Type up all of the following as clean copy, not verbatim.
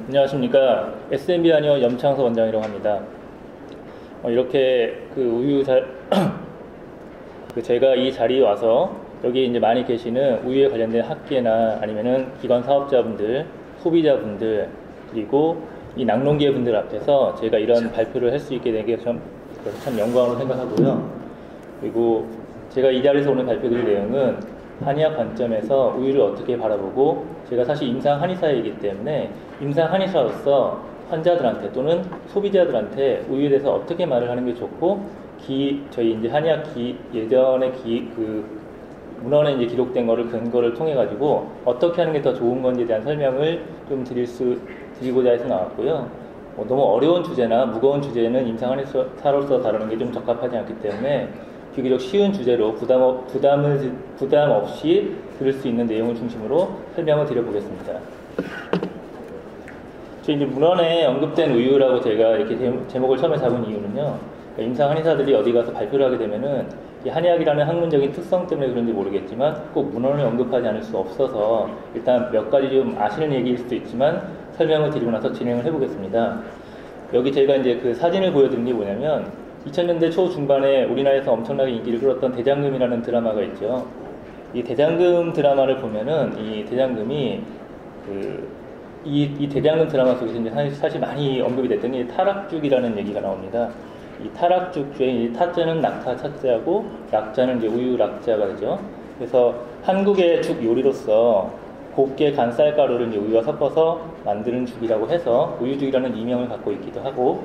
안녕하십니까. SMB 한의원 염창서 원장이라고 합니다. 이렇게 제가 이 자리에 와서 여기 이제 많이 계시는 우유에 관련된 학계나 아니면은 기관 사업자분들, 소비자분들, 그리고 이 낙농계 분들 앞에서 제가 이런 발표를 할 수 있게 된 게 참 영광으로 생각하고요. 그리고 제가 이 자리에서 오늘 발표드릴 내용은 한의학 관점에서 우유를 어떻게 바라보고, 제가 사실 임상 한의사이기 때문에 임상 한의사로서 환자들한테 또는 소비자들한테 우유에 대해서 어떻게 말을 하는 게 좋고, 저희 이제 한의학 예전에 문헌에 이제 기록된 거를 근거를 통해 가지고 어떻게 하는 게 더 좋은 건지에 대한 설명을 좀 드리고자 해서 나왔고요. 너무 어려운 주제나 무거운 주제는 임상 한의사로서 다루는 게 좀 적합하지 않기 때문에 비교적 쉬운 주제로 부담 없이 들을 수 있는 내용을 중심으로 설명을 드려보겠습니다. 이제 문헌에 언급된 우유라고 제가 이렇게 제목을 처음에 잡은 이유는요, 임상 한의사들이 어디 가서 발표를 하게 되면은 이 한의학이라는 학문적인 특성 때문에 그런지 모르겠지만 꼭 문헌을 언급하지 않을 수 없어서 일단 몇 가지 좀 아시는 얘기일 수도 있지만 설명을 드리고 나서 진행을 해보겠습니다. 여기 제가 이제 그 사진을 보여드린 게 뭐냐면 2000년대 초중반에 우리나라에서 엄청나게 인기를 끌었던 대장금이라는 드라마가 있죠. 이 대장금 드라마를 보면은 이 대장금이 이 대장금 드라마 속에서 이제 사실 많이 언급이 됐던 게 타락죽이라는 얘기가 나옵니다. 이 타락죽 중에 타자는 낙타 차자고 락자는 이제 우유 락자가 되죠. 그래서 한국의 죽 요리로서 곱게 간 쌀가루를 이제 우유와 섞어서 만드는 죽이라고 해서 우유죽이라는 이명을 갖고 있기도 하고,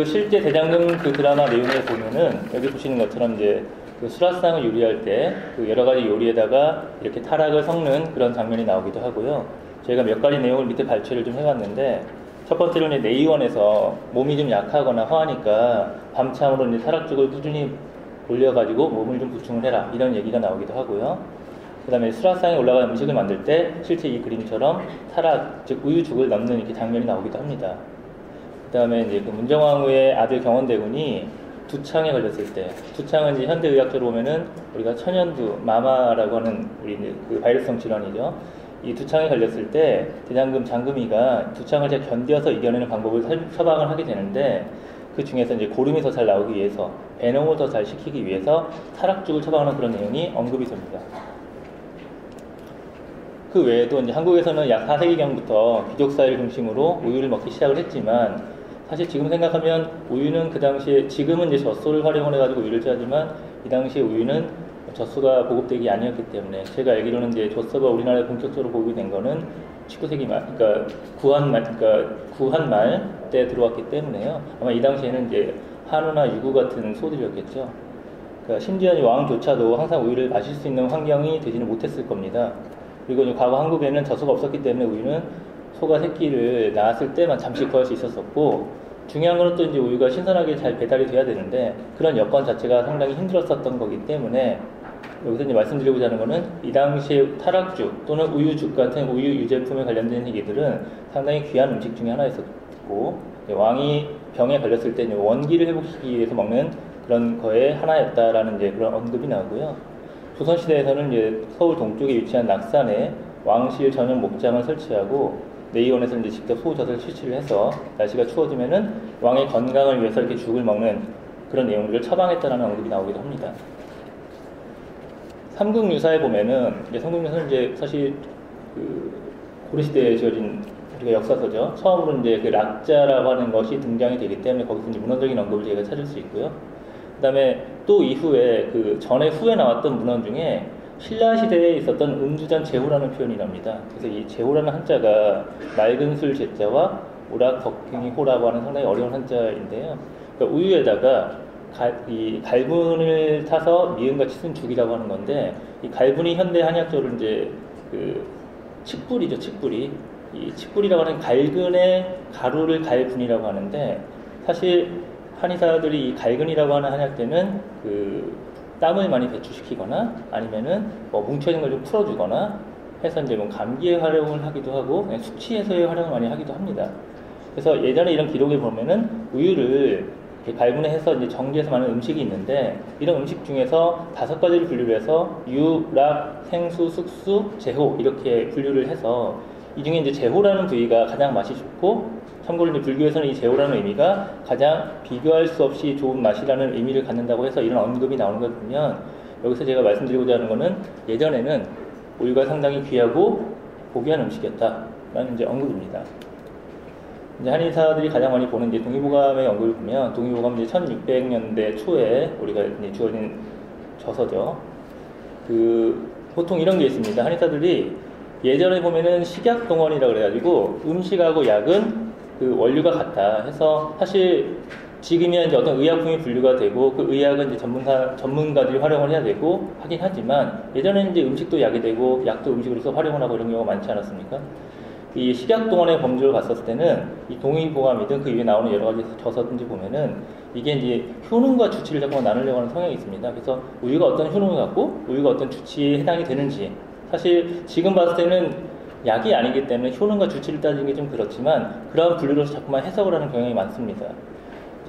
실제 대장금 드라마 내용을 보면은 여기 보시는 것처럼 이제 수라상을 요리할 때 여러 가지 요리에다가 이렇게 타락을 섞는 그런 장면이 나오기도 하고요. 저희가 몇 가지 내용을 밑에 발췌를 좀 해봤는데, 첫 번째로는 내의원에서 몸이 좀 약하거나 허하니까 밤참으로 이제 타락죽을 꾸준히 올려가지고 몸을 좀 보충을 해라, 이런 얘기가 나오기도 하고요. 그 다음에 수라상에 올라간 음식을 만들 때 실제 이 그림처럼 타락, 즉 우유죽을 넣는 이렇게 장면이 나오기도 합니다. 그 다음에 이제 문정왕후의 아들 경원대군이 두창에 걸렸을 때, 두창은 이제 현대의학적으로 보면은 우리가 천연두, 마마라고 하는 우리 그 바이러스성 질환이죠. 이 두창에 걸렸을 때 대장금 장금이가 두창을 잘 견뎌서 이겨내는 방법을 처방을 하게 되는데, 그 중에서 이제 고름이 더 잘 나오기 위해서, 배농을 더 잘 시키기 위해서 타락죽을 처방하는 그런 내용이 언급이 됩니다. 그 외에도 이제 한국에서는 약 4세기경부터 귀족 사회를 중심으로 우유를 먹기 시작을 했지만, 사실 지금 생각하면 우유는 그 당시에, 지금은 이제 젖소를 활용을 해가지고 우유를 짜지만 이 당시에 우유는 젖소가 보급되기 아니었기 때문에, 제가 알기로는 이제 젖소가 우리나라에 본격적으로 보급이 된 거는 19세기 말, 그러니까 구한 말 때 들어왔기 때문에요. 아마 이 당시에는 이제 한우나 유구 같은 소들이었겠죠. 그러니까 심지어 왕조차도 항상 우유를 마실 수 있는 환경이 되지는 못했을 겁니다. 그리고 과거 한국에는 젖소가 없었기 때문에 우유는 소가 새끼를 낳았을 때만 잠시 구할 수 있었었고, 중요한 건 또 이제 우유가 신선하게 잘 배달이 돼야 되는데 그런 여건 자체가 상당히 힘들었었던 거기 때문에, 여기서 이제 말씀드리고자 하는 거는 이 당시에 타락죽 또는 우유죽 같은 우유 유제품에 관련된 얘기들은 상당히 귀한 음식 중에 하나였었고, 왕이 병에 걸렸을 때 원기를 회복시키기 위해서 먹는 그런 거에 하나였다라는 이제 그런 언급이 나오고요. 조선시대에서는 이제 서울 동쪽에 위치한 낙산에 왕실 전용 목장을 설치하고, 내의원에서 이제 직접 소젖을 채취를 해서 날씨가 추워지면은 왕의 건강을 위해서 이렇게 죽을 먹는 그런 내용들을 처방했다라는 언급이 나오기도 합니다. 삼국유사에 보면은, 삼국유사는 이제 사실 고려시대에 지어진 우리가 역사서죠. 처음으로 이제 락자라고 하는 것이 등장이 되기 때문에 거기서 이제 문헌적인 언급을 저희가 찾을 수 있고요. 그 다음에 또 이후에 후에 나왔던 문헌 중에 신라 시대에 있었던 음주잔 제호라는 표현이 납니다. 그래서 이 제호라는 한자가 맑은 술 제자와 오락 덕행이 호라고 하는 상당히 어려운 한자인데요. 그러니까 우유에다가 이 갈분을 타서 미음같이 쓴 죽이라고 하는 건데, 이 갈분이 현대 한의학적으로 이제 칡뿌리죠, 칡뿌리. 이 칡뿌리라고 하는 갈근의 가루를 갈분이라고 하는데, 사실 한의사들이 이 갈근이라고 하는 한약 때는 땀을 많이 배출시키거나 아니면은 뭉쳐있는 걸 좀 풀어주거나 해서 이제 감기에 활용을 하기도 하고, 숙취 해소에 활용을 많이 하기도 합니다. 그래서 예전에 이런 기록에 보면은 우유를 이렇게 갈분해서 이제 정제해서 만든 음식이 있는데, 이런 음식 중에서 5가지를 분류를 해서 유, 락, 생수, 숙수, 제호 이렇게 분류를 해서, 이 중에 이제 제호라는 부위가 가장 맛이 좋고, 참고로 이제 불교에서는 이 제호라는 의미가 가장 비교할 수 없이 좋은 맛이라는 의미를 갖는다고 해서 이런 언급이 나오는 걸 보면, 여기서 제가 말씀드리고자 하는 거는 예전에는 우유가 상당히 귀하고 고귀한 음식이었다라는 이제 언급입니다. 이제 한의사들이 가장 많이 보는 이제 동의보감의 언급을 보면, 동의보감 이제 1600년대 초에 우리가 이제 주어진 저서죠. 보통 이런 게 있습니다. 한의사들이 예전에 보면은 식약동원이라고 그래가지고 음식하고 약은 그 원료가 같다 해서, 사실 지금이야 이제 어떤 의약품이 분류가 되고 그 의약은 이제 전문가들이 활용을 해야 되고 하긴 하지만, 예전에는 이제 음식도 약이 되고 약도 음식으로서 활용을 하고 이런 경우가 많지 않았습니까? 이 식약동원의 범주를 봤었을 때는 이 동의보감이든 그 위에 나오는 여러 가지 저서든지 보면은 이게 이제 효능과 주치를 자꾸 나누려고 하는 성향이 있습니다. 그래서 우유가 어떤 효능을 갖고 우유가 어떤 주치에 해당이 되는지, 사실 지금 봤을 때는 약이 아니기 때문에 효능과 주치를 따지는 게 좀 그렇지만, 그런 분류로서 자꾸만 해석을 하는 경향이 많습니다.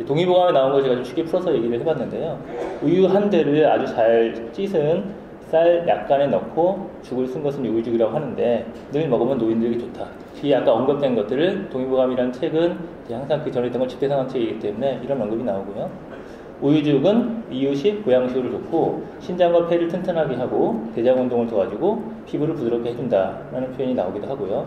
동의보감에 나온 걸 제가 좀 쉽게 풀어서 얘기를 해봤는데요. 우유 한 대를 아주 잘 찢은 쌀 약간에 넣고 죽을 쓴 것은 우유죽이라고 하는데, 늘 먹으면 노인들에게 좋다. 이 아까 언급된 것들을 동의보감이라는 책은 항상 그 전에 있던 건 집대상한 책이기 때문에 이런 언급이 나오고요. 우유죽은 이유식, 보양식으로 좋고 신장과 폐를 튼튼하게 하고 대장 운동을 도와주고 피부를 부드럽게 해준다라는 표현이 나오기도 하고요.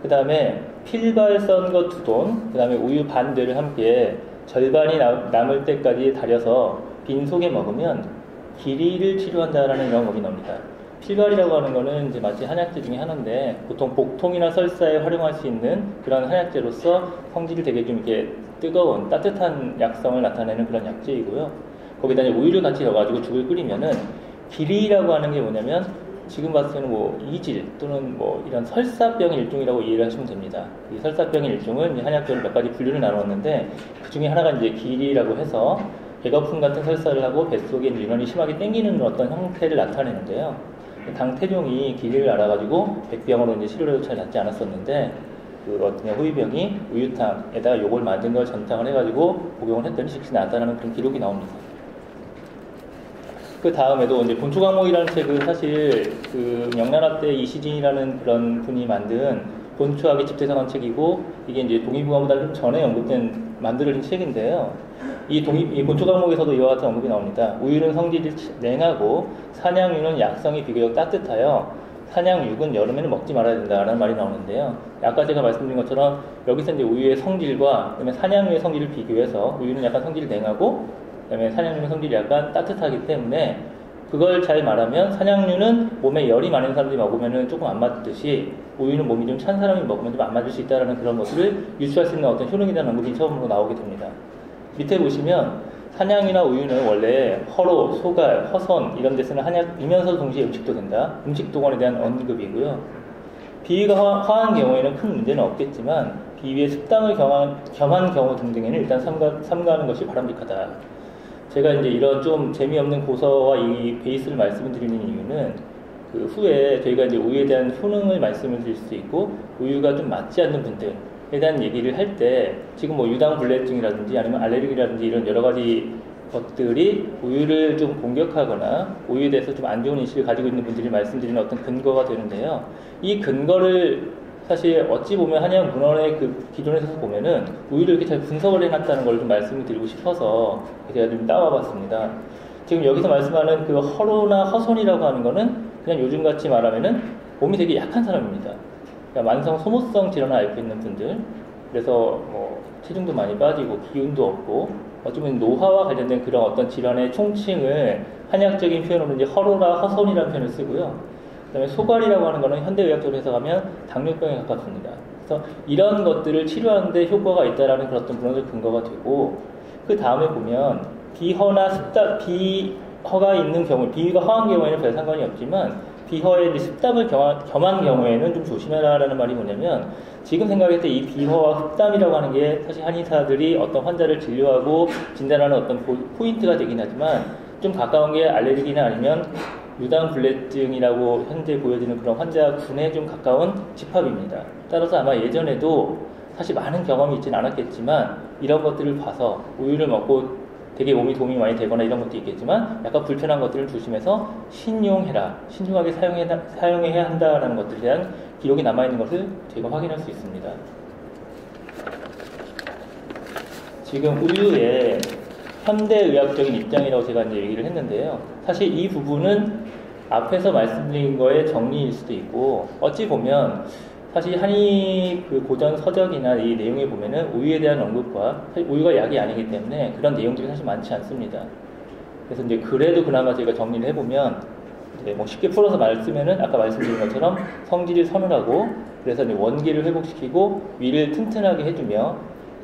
그 다음에 필발 썬 것 2돈, 그 다음에 우유 반 대를 함께 절반이 남을 때까지 달여서 빈속에 먹으면 기리를 치료한다라는 이런 법이 나옵니다. 필발이라고 하는 거는 이제 마치 한약재 중에 하나인데, 보통 복통이나 설사에 활용할 수 있는 그런 한약재로서 성질이 되게 좀 이렇게 뜨거운 따뜻한 약성을 나타내는 그런 약재이고요. 거기다 이제 우유를 같이 넣어가지고 죽을 끓이면은, 기리라고 하는 게 뭐냐면 지금 봤을 때는 뭐 이질 또는 뭐 이런 설사병의 일종이라고 이해를 하시면 됩니다. 이 설사병의 일종은 한약재로 몇 가지 분류를 나눴는데, 그 중에 하나가 이제 기리라고 해서 배거품 같은 설사를 하고 뱃속에 인원이 심하게 땡기는 어떤 형태를 나타내는데요. 당태종이 기리를 알아가지고 백병으로 이제 치료를 잘 낫지 않았었는데, 그 어떤 호위병이 우유탕에다가 요걸 만든 걸 전탕을 해가지고 복용을 했더니 즉시 나았다는 그런 기록이 나옵니다. 그 다음에도 이제 본초강목이라는 책은 사실 그 명나라 때 이시진이라는 그런 분이 만든 본초학의 집대성한 책이고, 이게 이제 동의보감보다 좀 전에 만들어진 책인데요. 이 본초강목에서도 이와 같은 언급이 나옵니다. 우유는 성질이 냉하고 산양유는 약성이 비교적 따뜻하여 산양육은 여름에는 먹지 말아야 된다라는 말이 나오는데요. 아까 제가 말씀드린 것처럼 여기서 이제 우유의 성질과 그다음에 산양유의 성질을 비교해서, 우유는 약간 성질이 냉하고 그다음에 산양유의 성질이 약간 따뜻하기 때문에, 그걸 잘 말하면 산양유는 몸에 열이 많은 사람들이 먹으면 조금 안 맞듯이 우유는 몸이 좀 찬 사람이 먹으면 좀 안 맞을 수 있다는 그런 것을 유추할 수 있는 어떤 효능에 대한 언급이 처음으로 나오게 됩니다. 밑에 보시면 산양이나 우유는 원래 허로, 소갈, 허선 이런 데 쓰는 한약이면서 동시에 음식도 된다. 음식 동원에 대한 언급이고요. 비위가 화한 경우에는 큰 문제는 없겠지만, 비위의 습당을 겸한 경우 등등에는 일단 삼가하는 것이 바람직하다. 제가 이제 이런 좀 재미없는 고서와 이 베이스를 말씀을 드리는 이유는, 그 후에 저희가 이제 우유에 대한 효능을 말씀을 드릴 수 있고, 우유가 좀 맞지 않는 분들에 대한 얘기를 할 때, 지금 뭐 유당불내증이라든지 아니면 알레르기라든지 이런 여러 가지 것들이 우유를 좀 공격하거나 우유에 대해서 좀 안 좋은 인식을 가지고 있는 분들이 말씀드리는 어떤 근거가 되는데요. 이 근거를 사실 어찌 보면 한약 문헌의 그 기존에서 보면은 우유를 이렇게 잘 분석을 해놨다는 걸 좀 말씀을 드리고 싶어서 제가 좀 따와봤습니다. 지금 여기서 말씀하는 그 허로나 허손이라고 하는 거는 그냥 요즘같이 말하면은 몸이 되게 약한 사람입니다. 그러니까 만성 소모성 질환을 앓고 있는 분들, 그래서 뭐 체중도 많이 빠지고 기운도 없고 어쩌면 노화와 관련된 그런 어떤 질환의 총칭을 한약적인 표현으로 이제 허로나 허손이라는 표현을 쓰고요. 그다음에 소갈이라고 하는 거는 현대의학적으로 해석하면 당뇨병에 가깝습니다. 그래서 이런 것들을 치료하는데 효과가 있다라는 그런 어떤 문헌적 근거가 되고, 그 다음에 보면 비허나 비허가 있는 경우, 비위가 허한 경우에는 별 상관이 없지만 비허의 습담을 겸한 경우에는 좀 조심해라라는 말이 뭐냐면, 지금 생각할 때 이 비허와 습담이라고 하는 게 사실 한의사들이 어떤 환자를 진료하고 진단하는 어떤 포인트가 되긴 하지만, 좀 가까운 게 알레르기나 아니면 유당불내증이라고 현재 보여지는 그런 환자군에 좀 가까운 집합입니다. 따라서 아마 예전에도 사실 많은 경험이 있지는 않았겠지만 이런 것들을 봐서 우유를 먹고 되게 몸이 도움이 많이 되거나 이런 것도 있겠지만 약간 불편한 것들을 조심해서 신중하게 사용해야 한다라는 것들에 대한 기록이 남아있는 것을 제가 확인할 수 있습니다. 지금 우유의 현대의학적인 입장이라고 제가 이제 얘기를 했는데요. 사실 이 부분은 앞에서 말씀드린 거의 정리일 수도 있고, 어찌 보면 사실 한의 그 고전 서적이나 이 내용에 보면은 우유에 대한 언급과, 사실 우유가 약이 아니기 때문에 그런 내용들이 사실 많지 않습니다. 그래서 이제 그래도 그나마 제가 정리를 해보면, 이제 뭐 쉽게 풀어서 말쓰면은 아까 말씀드린 것처럼 성질이 서늘하고, 그래서 이제 원기를 회복시키고 위를 튼튼하게 해주며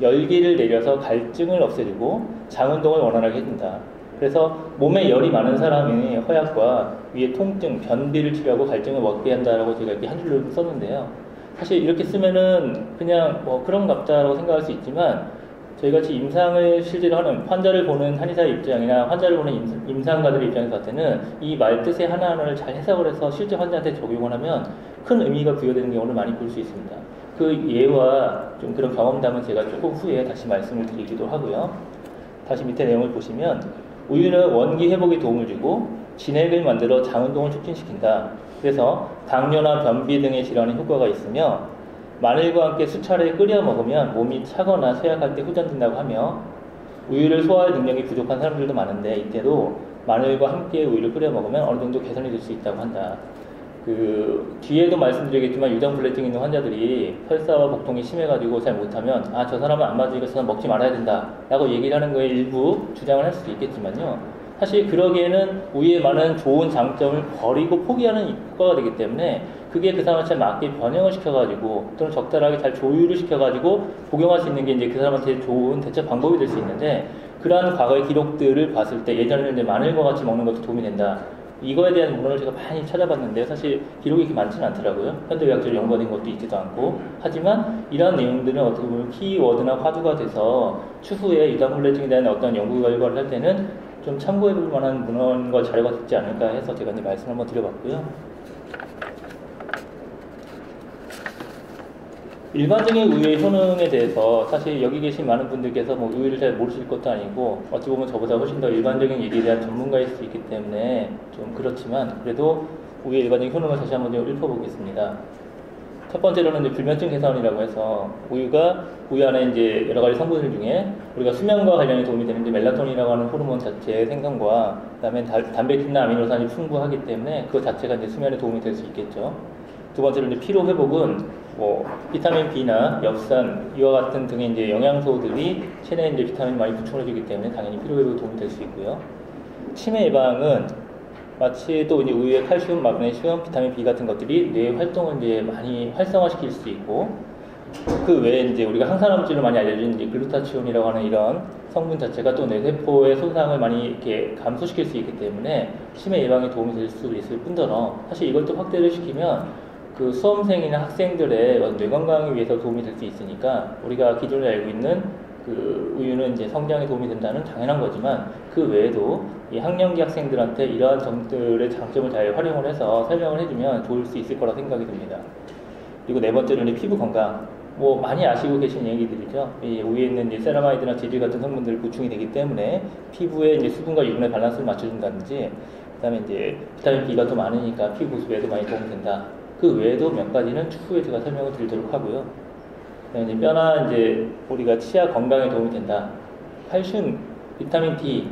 열기를 내려서 갈증을 없애주고 장운동을 원활하게 해준다. 그래서 몸에 열이 많은 사람이 허약과 위의 통증, 변비를 치료하고 갈증을 먹게 한다라고 제가 이렇게 한 줄로 썼는데요. 사실 이렇게 쓰면은 그냥 뭐 그런갑다라고 생각할 수 있지만, 저희같이 임상을 실제로 하는 환자를 보는 한의사의 입장이나 환자를 보는 임상가들의 입장에서 봤을 때는 이 말뜻의 하나하나를 잘 해석을 해서 실제 환자한테 적용을 하면 큰 의미가 부여되는 경우를 많이 볼 수 있습니다. 그 예와 좀 그런 경험담은 제가 조금 후에 다시 말씀을 드리기도 하고요. 다시 밑에 내용을 보시면, 우유는 원기 회복에 도움을 주고 진액을 만들어 장운동을 촉진시킨다. 그래서 당뇨나 변비 등의 질환에 효과가 있으며, 마늘과 함께 수차례 끓여 먹으면 몸이 차거나 쇠약할 때 후전된다고 하며, 우유를 소화할 능력이 부족한 사람들도 많은데 이때도 마늘과 함께 우유를 끓여 먹으면 어느 정도 개선이 될 수 있다고 한다. 그 뒤에도 말씀드리겠지만 유당불내증 있는 환자들이 설사와 복통이 심해가지고 잘 못하면 저 사람은 안 맞으니까 저 사람 먹지 말아야 된다 라고 얘기를 하는 거에 일부 주장을 할 수도 있겠지만요, 사실 그러기에는 우유에 많은 좋은 장점을 버리고 포기하는 효과가 되기 때문에 그게 그 사람을 잘 맞게 변형을 시켜가지고 또는 적절하게 잘 조율을 시켜가지고 복용할 수 있는 게 이제 그 사람한테 좋은 대처 방법이 될 수 있는데, 그러한 과거의 기록들을 봤을 때 예전에는 이제 마늘과 같이 먹는 것도 도움이 된다, 이거에 대한 문헌을 제가 많이 찾아봤는데 사실 기록이 그렇게 많지는 않더라고요. 현대의학적으로 연구된 것도 있지도 않고. 하지만 이러한 내용들은 어떻게 보면 키워드나 화두가 돼서 추후에 유당불내증에 대한 어떤 연구 결과를 할 때는 좀 참고해볼 만한 문헌과 자료가 되지 않을까 해서 제가 이제 말씀을 한번 드려봤고요. 일반적인 우유의 효능에 대해서 사실 여기 계신 많은 분들께서 뭐 우유를 잘 모르실 것도 아니고 어찌 보면 저보다 훨씬 더 일반적인 얘기에 대한 전문가일 수 있기 때문에 좀 그렇지만, 그래도 우유의 일반적인 효능을 다시 한번 좀 읊어보겠습니다. 첫 번째로는 이제 불면증 개선이라고 해서 우유 안에 이제 여러 가지 성분들 중에 우리가 수면과 관련이 도움이 되는 멜라토닌이라고 하는 호르몬 자체의 생성과 그다음에 단백질이나 아미노산이 풍부하기 때문에 그 자체가 이제 수면에 도움이 될 수 있겠죠. 두 번째로 이제 피로 회복은 뭐 비타민 B나 엽산 이와 같은 등의 이제 영양소들이 체내에 이제 비타민 많이 부충을 해주기 때문에 당연히 피로 회복에 도움이 될 수 있고요. 치매 예방은 마치 또 이제 우유의 칼슘, 마그네슘, 비타민 B 같은 것들이 뇌 활동을 이제 많이 활성화시킬 수 있고, 그 외에 이제 우리가 항산화물질로 많이 알려진 이제 글루타치온이라고 하는 이런 성분 자체가 또 뇌세포의 손상을 많이 이렇게 감소시킬 수 있기 때문에 치매 예방에 도움이 될 수 있을 뿐더러, 사실 이걸 또 확대를 시키면 그 수험생이나 학생들의 뇌 건강에 위해서 도움이 될 수 있으니까, 우리가 기존에 알고 있는 그 우유는 이제 성장에 도움이 된다는 당연한 거지만 그 외에도 이 학령기 학생들한테 이러한 점들의 장점을 잘 활용을 해서 설명을 해주면 좋을 수 있을 거라 생각이 듭니다. 그리고 네 번째로는 피부 건강. 뭐 많이 아시고 계신 얘기들이죠. 이 우유에 있는 이제 세라마이드나 지질 같은 성분들이 보충이 되기 때문에 피부에 이제 수분과 유분의 밸런스를 맞춰준다든지, 그다음에 이제 비타민 B가 더 많으니까 피부 보습에도 많이 도움이 된다. 그 외에도 몇 가지는 추후에 제가 설명을 드리도록 하고요. 그다음에 이제 뼈나 이제 우리가 치아 건강에 도움이 된다. 칼슘, 비타민 D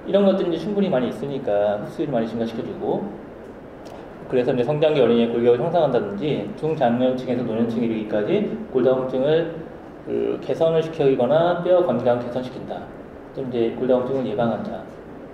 이런 것들이 이제 충분히 많이 있으니까 흡수율을 많이 증가시켜주고, 그래서 이제 성장기 어린이의 골격을 형성한다든지 중장년층에서 노년층에 이르기까지 골다공증을 개선을 시키거나 뼈 건강 개선시킨다. 또 이제 골다공증을 예방한다.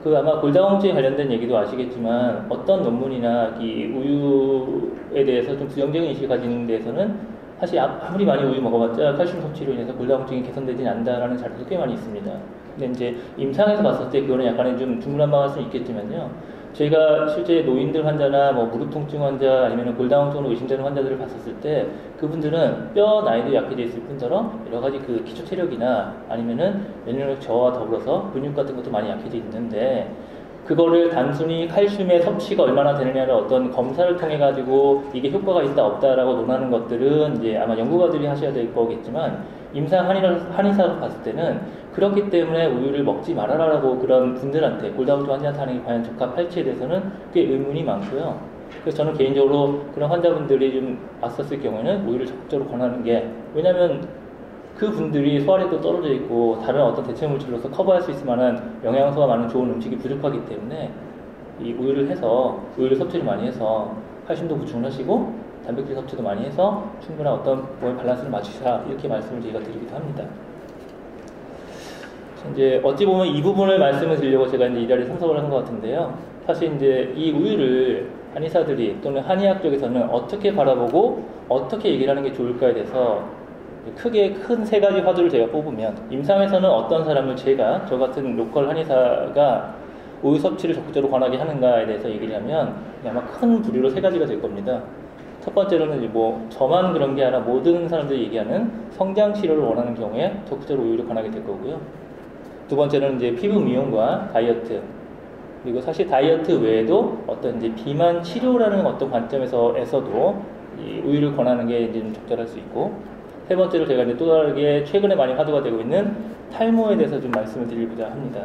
아마 골다공증에 관련된 얘기도 아시겠지만 어떤 논문이나 이 우유에 대해서 좀 부정적인 인식을 가지는 데에서는 사실 아무리 많이 우유 먹어봤자 칼슘 섭취로 인해서 골다공증이 개선되지 않는다라는 자료도 꽤 많이 있습니다. 근데 이제 임상에서 봤을 때 그거는 약간의 좀 중구난방할 수는 있겠지만요. 저희가 실제 노인들 환자나 뭐 무릎 통증 환자 아니면 골다공증으로 의심되는 환자들을 봤었을 때 그분들은 뼈 나이도 약해져 있을 뿐더러 여러 가지 그 기초 체력이나 아니면은 면역력 저하와 더불어서 근육 같은 것도 많이 약해져 있는데, 그거를 단순히 칼슘의 섭취가 얼마나 되느냐를 어떤 검사를 통해 가지고 이게 효과가 있다 없다라고 논하는 것들은 이제 아마 연구가들이 하셔야 될 거겠지만, 임상 한의사로 봤을 때는 그렇기 때문에 우유를 먹지 말아라라고 그런 분들한테, 골다공증 환자한테 하는 게 과연 적합할지에 대해서는 꽤 의문이 많고요. 그래서 저는 개인적으로 그런 환자분들이 좀 왔었을 경우에는 우유를 적극적으로 권하는 게, 왜냐면 그 분들이 소화력도 떨어져 있고 다른 어떤 대체 물질로서 커버할 수 있을 만한 영양소가 많은 좋은 음식이 부족하기 때문에 이 우유를 섭취를 많이 해서 칼슘도 보충을 하시고 단백질 섭취도 많이 해서 충분한 어떤 몸의 밸런스를 맞추시라, 이렇게 말씀을 저희가 드리기도 합니다. 이제 어찌 보면 이 부분을 말씀을 드리려고 제가 이제 이 자리에 참석을 한 것 같은데요. 사실 이제 이 우유를 한의사들이 또는 한의학 쪽에서는 어떻게 바라보고 어떻게 얘기를 하는 게 좋을까에 대해서 크게 큰 세 가지 화두를 제가 뽑으면, 임상에서는 어떤 사람을 저 같은 로컬 한의사가 우유 섭취를 적극적으로 권하게 하는가에 대해서 얘기를 하면 아마 큰 부류로 세 가지가 될 겁니다. 첫 번째로는 이제 저만 그런 게 아니라 모든 사람들이 얘기하는 성장 치료를 원하는 경우에 적극적으로 우유를 권하게 될 거고요. 두 번째는 이제 피부 미용과 다이어트, 그리고 사실 다이어트 외에도 어떤 이제 비만 치료라는 어떤 관점에서도 이 우유를 권하는 게 이제 좀 적절할 수 있고, 세 번째로 제가 이제 또 다르게 최근에 많이 화두가 되고 있는 탈모에 대해서 좀 말씀을 드리고자 합니다.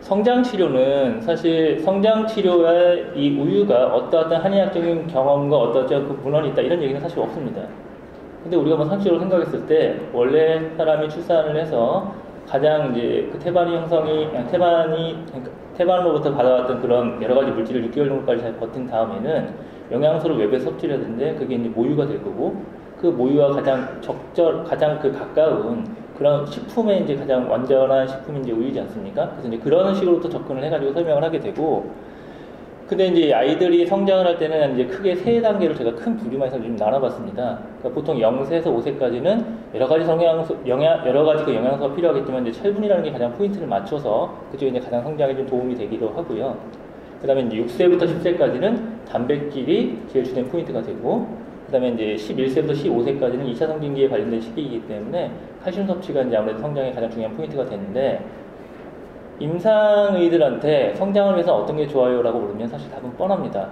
성장치료는 사실 성장치료와 이 우유가 어떠한 한의학적인 경험과 어떠한 그 문헌이 있다, 이런 얘기는 사실 없습니다. 근데 우리가 상식적으로 생각했을 때, 원래 사람이 출산을 해서 가장 이제 그 태반으로부터 받아왔던 그런 여러 가지 물질을 6개월 정도까지 잘 버틴 다음에는 영양소를 외부에서 섭취를 해야 되는데, 그게 이제 모유가 될 거고, 그 모유와 가장 가까운 그런 식품의 이제 가장 완전한 식품이 이제 우유지 않습니까? 그래서 이제 그런 식으로 또 접근을 해가지고 설명을 하게 되고, 근데 이제 아이들이 성장을 할 때는 이제 크게 세 단계로 제가 큰 부류만 해서 좀 나눠봤습니다. 그러니까 보통 0세에서 5세까지는 여러 가지 그 영양소가 필요하겠지만, 이제 철분이라는 게 가장 포인트를 맞춰서 그쪽에 이제 가장 성장에 좀 도움이 되기도 하고요. 그 다음에 이제 6세부터 10세까지는 단백질이 제일 주된 포인트가 되고, 그 다음에 이제 11세부터 15세까지는 2차 성징기에 관련된 시기이기 때문에 칼슘 섭취가 이제 아무래도 성장에 가장 중요한 포인트가 되는데, 임상의들한테 성장을 위해서 어떤 게 좋아요? 라고 물으면 사실 답은 뻔합니다.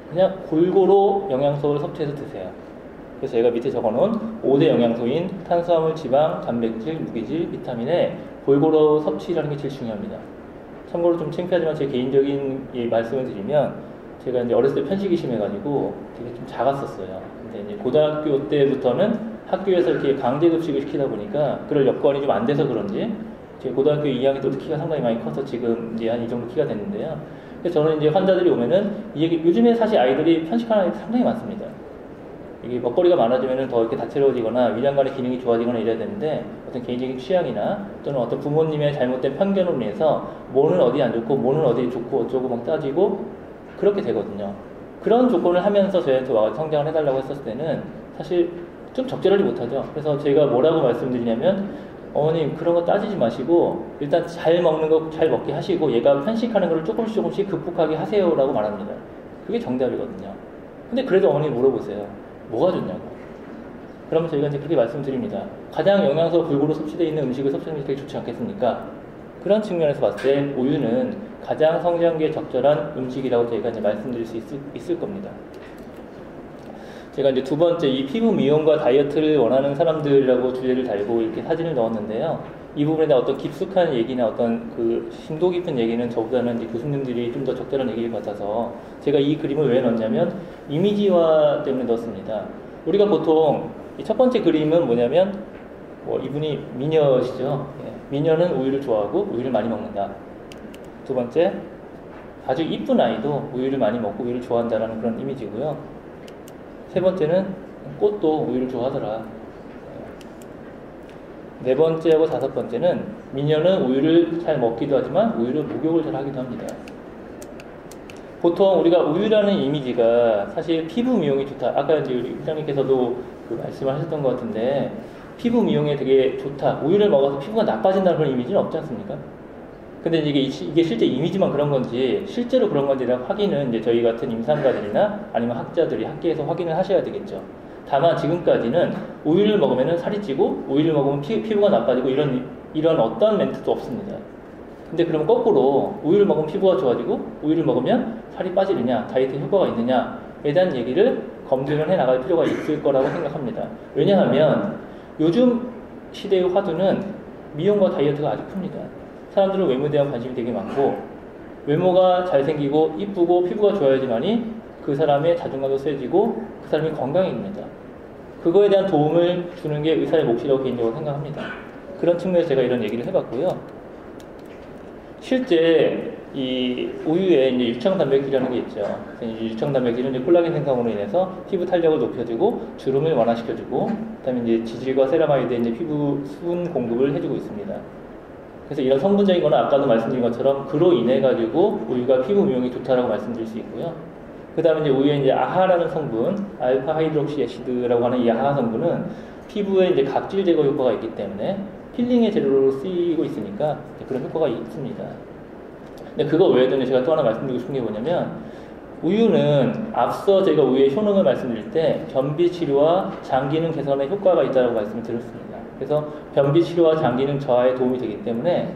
그냥 골고루 영양소를 섭취해서 드세요. 그래서 제가 밑에 적어놓은 5대 영양소인 탄수화물, 지방, 단백질, 무기질, 비타민에 골고루 섭취라는 게 제일 중요합니다. 참고로 좀 창피하지만 제 개인적인 말씀을 드리면, 제가 이제 어렸을 때 편식이 심해가지고 되게 좀 작았었어요. 근데 이제 고등학교 때부터는 학교에서 이렇게 강제급식을 시키다 보니까 그럴 여건이 좀 안 돼서 그런지 제가 고등학교 2학년 때부터 키가 상당히 많이 커서 지금 이제 한 이 정도 키가 됐는데요. 그래서 저는 이제 환자들이 오면은 요즘에 사실 아이들이 편식하는 아이들이 상당히 많습니다. 이게 먹거리가 많아지면은 더 이렇게 다채로워지거나 위장관의 기능이 좋아지거나 이래야 되는데, 어떤 개인적인 취향이나 또는 어떤 부모님의 잘못된 편견으로 인해서 뭐는 어디 안 좋고 뭐는 어디 좋고 어쩌고 막 따지고 그렇게 되거든요. 그런 조건을 하면서 저희한테 와서 성장을 해달라고 했었을 때는 사실 좀 적절하지 못하죠. 그래서 제가 뭐라고 말씀드리냐면, 어머님 그런 거 따지지 마시고 일단 잘 먹는 거 잘 먹게 하시고 얘가 편식하는 걸 조금씩 극복하게 하세요라고 말합니다. 그게 정답이거든요. 근데 그래도 어머니 물어보세요. 뭐가 좋냐고. 그러면 저희가 이제 그렇게 말씀드립니다. 가장 영양소 골고루 섭취되어 있는 음식을 섭취하는 게 되게 좋지 않겠습니까? 그런 측면에서 봤을 때 우유는 가장 성장기에 적절한 음식이라고 저희가 이제 말씀드릴 수 있을 겁니다. 제가 이제 두 번째, 이 피부 미용과 다이어트를 원하는 사람들이라고 주제를 달고 이렇게 사진을 넣었는데요. 이 부분에 대한 어떤 깊숙한 얘기나 어떤 그 심도 깊은 얘기는 저보다는 이제 교수님들이 좀 더 적절한 얘기를 같아서 제가 이 그림을 왜 넣었냐면 이미지화 때문에 넣었습니다. 우리가 보통 이 첫 번째 그림은 뭐냐면 이분이 미녀시죠. 미녀는 우유를 좋아하고 우유를 많이 먹는다. 두 번째, 아주 이쁜 아이도 우유를 많이 먹고 우유를 좋아한다라는 그런 이미지고요. 세 번째는 꽃도 우유를 좋아하더라. 네 번째하고 다섯 번째는 미녀는 우유를 잘 먹기도 하지만 우유를 목욕을 잘 하기도 합니다. 보통 우리가 우유라는 이미지가 사실 피부 미용이 좋다. 아까 이제 우리 회장님께서도 그 말씀을 하셨던 것 같은데 피부 미용에 되게 좋다. 우유를 먹어서 피부가 나빠진다는 그런 이미지는 없지 않습니까? 근데 이게 실제 이미지만 그런 건지 실제로 그런 건지 대한 확인은 이제 저희 같은 임상가들이나 아니면 학자들이 학계에서 확인을 하셔야 되겠죠. 다만 지금까지는 우유를 먹으면 살이 찌고 우유를 먹으면 피부가 나빠지고 이런 어떤 멘트도 없습니다. 근데 그러면 거꾸로 우유를 먹으면 피부가 좋아지고 우유를 먹으면 살이 빠지느냐, 다이어트 효과가 있느냐에 대한 얘기를 검증을 해 나갈 필요가 있을 거라고 생각합니다. 왜냐하면 요즘 시대의 화두는 미용과 다이어트가 아주 큽니다. 사람들은 외모에 대한 관심이 되게 많고 외모가 잘생기고 이쁘고 피부가 좋아야지만이 그 사람의 자존감도 세지고 그 사람이 건강해집니다. 그거에 대한 도움을 주는 게 의사의 몫이라고 개인적으로 생각합니다. 그런 측면에서 제가 이런 얘기를 해봤고요. 실제 이 우유에 이제 유청 단백질이라는 게 있죠. 유청 단백질은 이제 콜라겐 생성으로 인해서 피부 탄력을 높여주고 주름을 완화시켜주고, 그다음에 이제 지질과 세라마이드에 이제 피부 수분 공급을 해주고 있습니다. 그래서 이런 성분적인 거는 아까도 말씀드린 것처럼 그로 인해 가지고 우유가 피부 미용이 좋다라고 말씀드릴 수 있고요. 그 다음에 이제 우유에 이제 아하라는 성분, 알파 하이드록시 애시드라고 하는 이 아하 성분은 피부에 이제 각질 제거 효과가 있기 때문에 필링의 재료로 쓰이고 있으니까 그런 효과가 있습니다. 근데 그거 외에도 제가 또 하나 말씀드리고 싶은 게 뭐냐면, 우유는 앞서 제가 우유의 효능을 말씀드릴 때 변비 치료와 장 기능 개선에 효과가 있다고 말씀을 드렸습니다. 그래서 변비 치료와 장 기능 저하에 도움이 되기 때문에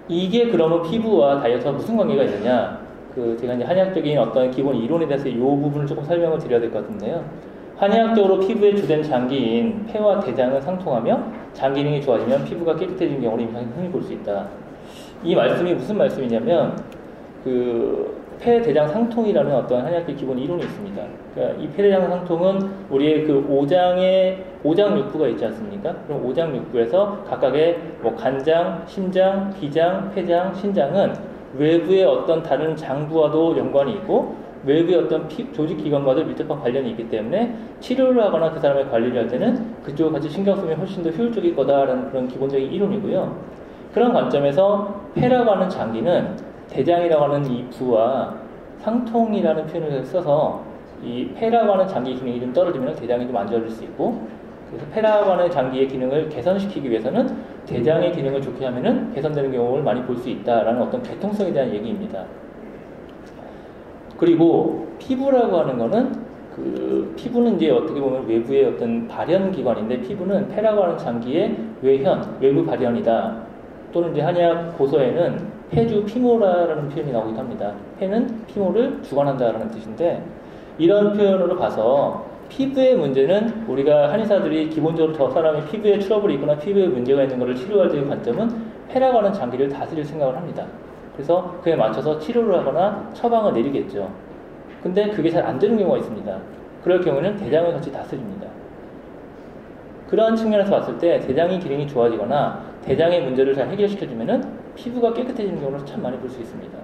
이게 그러면 피부와 다이어트와 무슨 관계가 있느냐? 제가 이제 한의학적인 어떤 기본 이론에 대해서 이 부분을 조금 설명을 드려야 될 것 같은데요. 한의학적으로 피부의 주된 장기인 폐와 대장은 상통하며 장 기능이 좋아지면 피부가 깨끗해지는 경우를 임상에서 흔히 볼 수 있다. 이 말씀이 무슨 말씀이냐면, 폐 대장 상통이라는 어떤 한의학적 기본 이론이 있습니다. 그러니까 이 폐 대장 상통은 우리의 그 오장육부가 있지 않습니까? 그럼 오장육부에서 각각의 뭐 간장, 심장, 비장, 폐장, 신장은 외부의 어떤 다른 장부와도 연관이 있고 외부의 어떤 조직기관과도 밀접한 관련이 있기 때문에 치료를 하거나 그 사람의 관리를 할 때는 그쪽을 같이 신경 쓰면 훨씬 더 효율적일 거다라는 그런 기본적인 이론이고요. 그런 관점에서 폐라고 하는 장기는 대장이라고 하는 이 부와 상통이라는 표현을 써서 이 폐라고 하는 장기 기능이 좀 떨어지면 대장이 좀 안 좋아질 수 있고, 그래서 폐라고 하는 장기의 기능을 개선시키기 위해서는 대장의 기능을 좋게 하면은 개선되는 경우를 많이 볼 수 있다라는 어떤 개통성에 대한 얘기입니다. 그리고 피부라고 하는 거는 피부는 이제 어떻게 보면 외부의 어떤 발현 기관인데, 피부는 폐라고 하는 장기의 외부 발현이다. 또는 이제 한의학 고서에는 폐주 피모라라는 표현이 나오기도 합니다. 폐는 피모를 주관한다라는 뜻인데, 이런 표현으로 봐서 피부의 문제는 우리가 한의사들이 기본적으로 저 사람이 피부에 트러블이 있거나 피부에 문제가 있는 것을 치료할 때의 관점은 폐라고 하는 장기를 다스릴 생각을 합니다. 그래서 그에 맞춰서 치료를 하거나 처방을 내리겠죠. 근데 그게 잘 안 되는 경우가 있습니다. 그럴 경우에는 대장을 같이 다스립니다. 그러한 측면에서 봤을 때 대장의 기능이 좋아지거나 대장의 문제를 잘 해결시켜주면은 피부가 깨끗해지는 경우를 참 많이 볼 수 있습니다.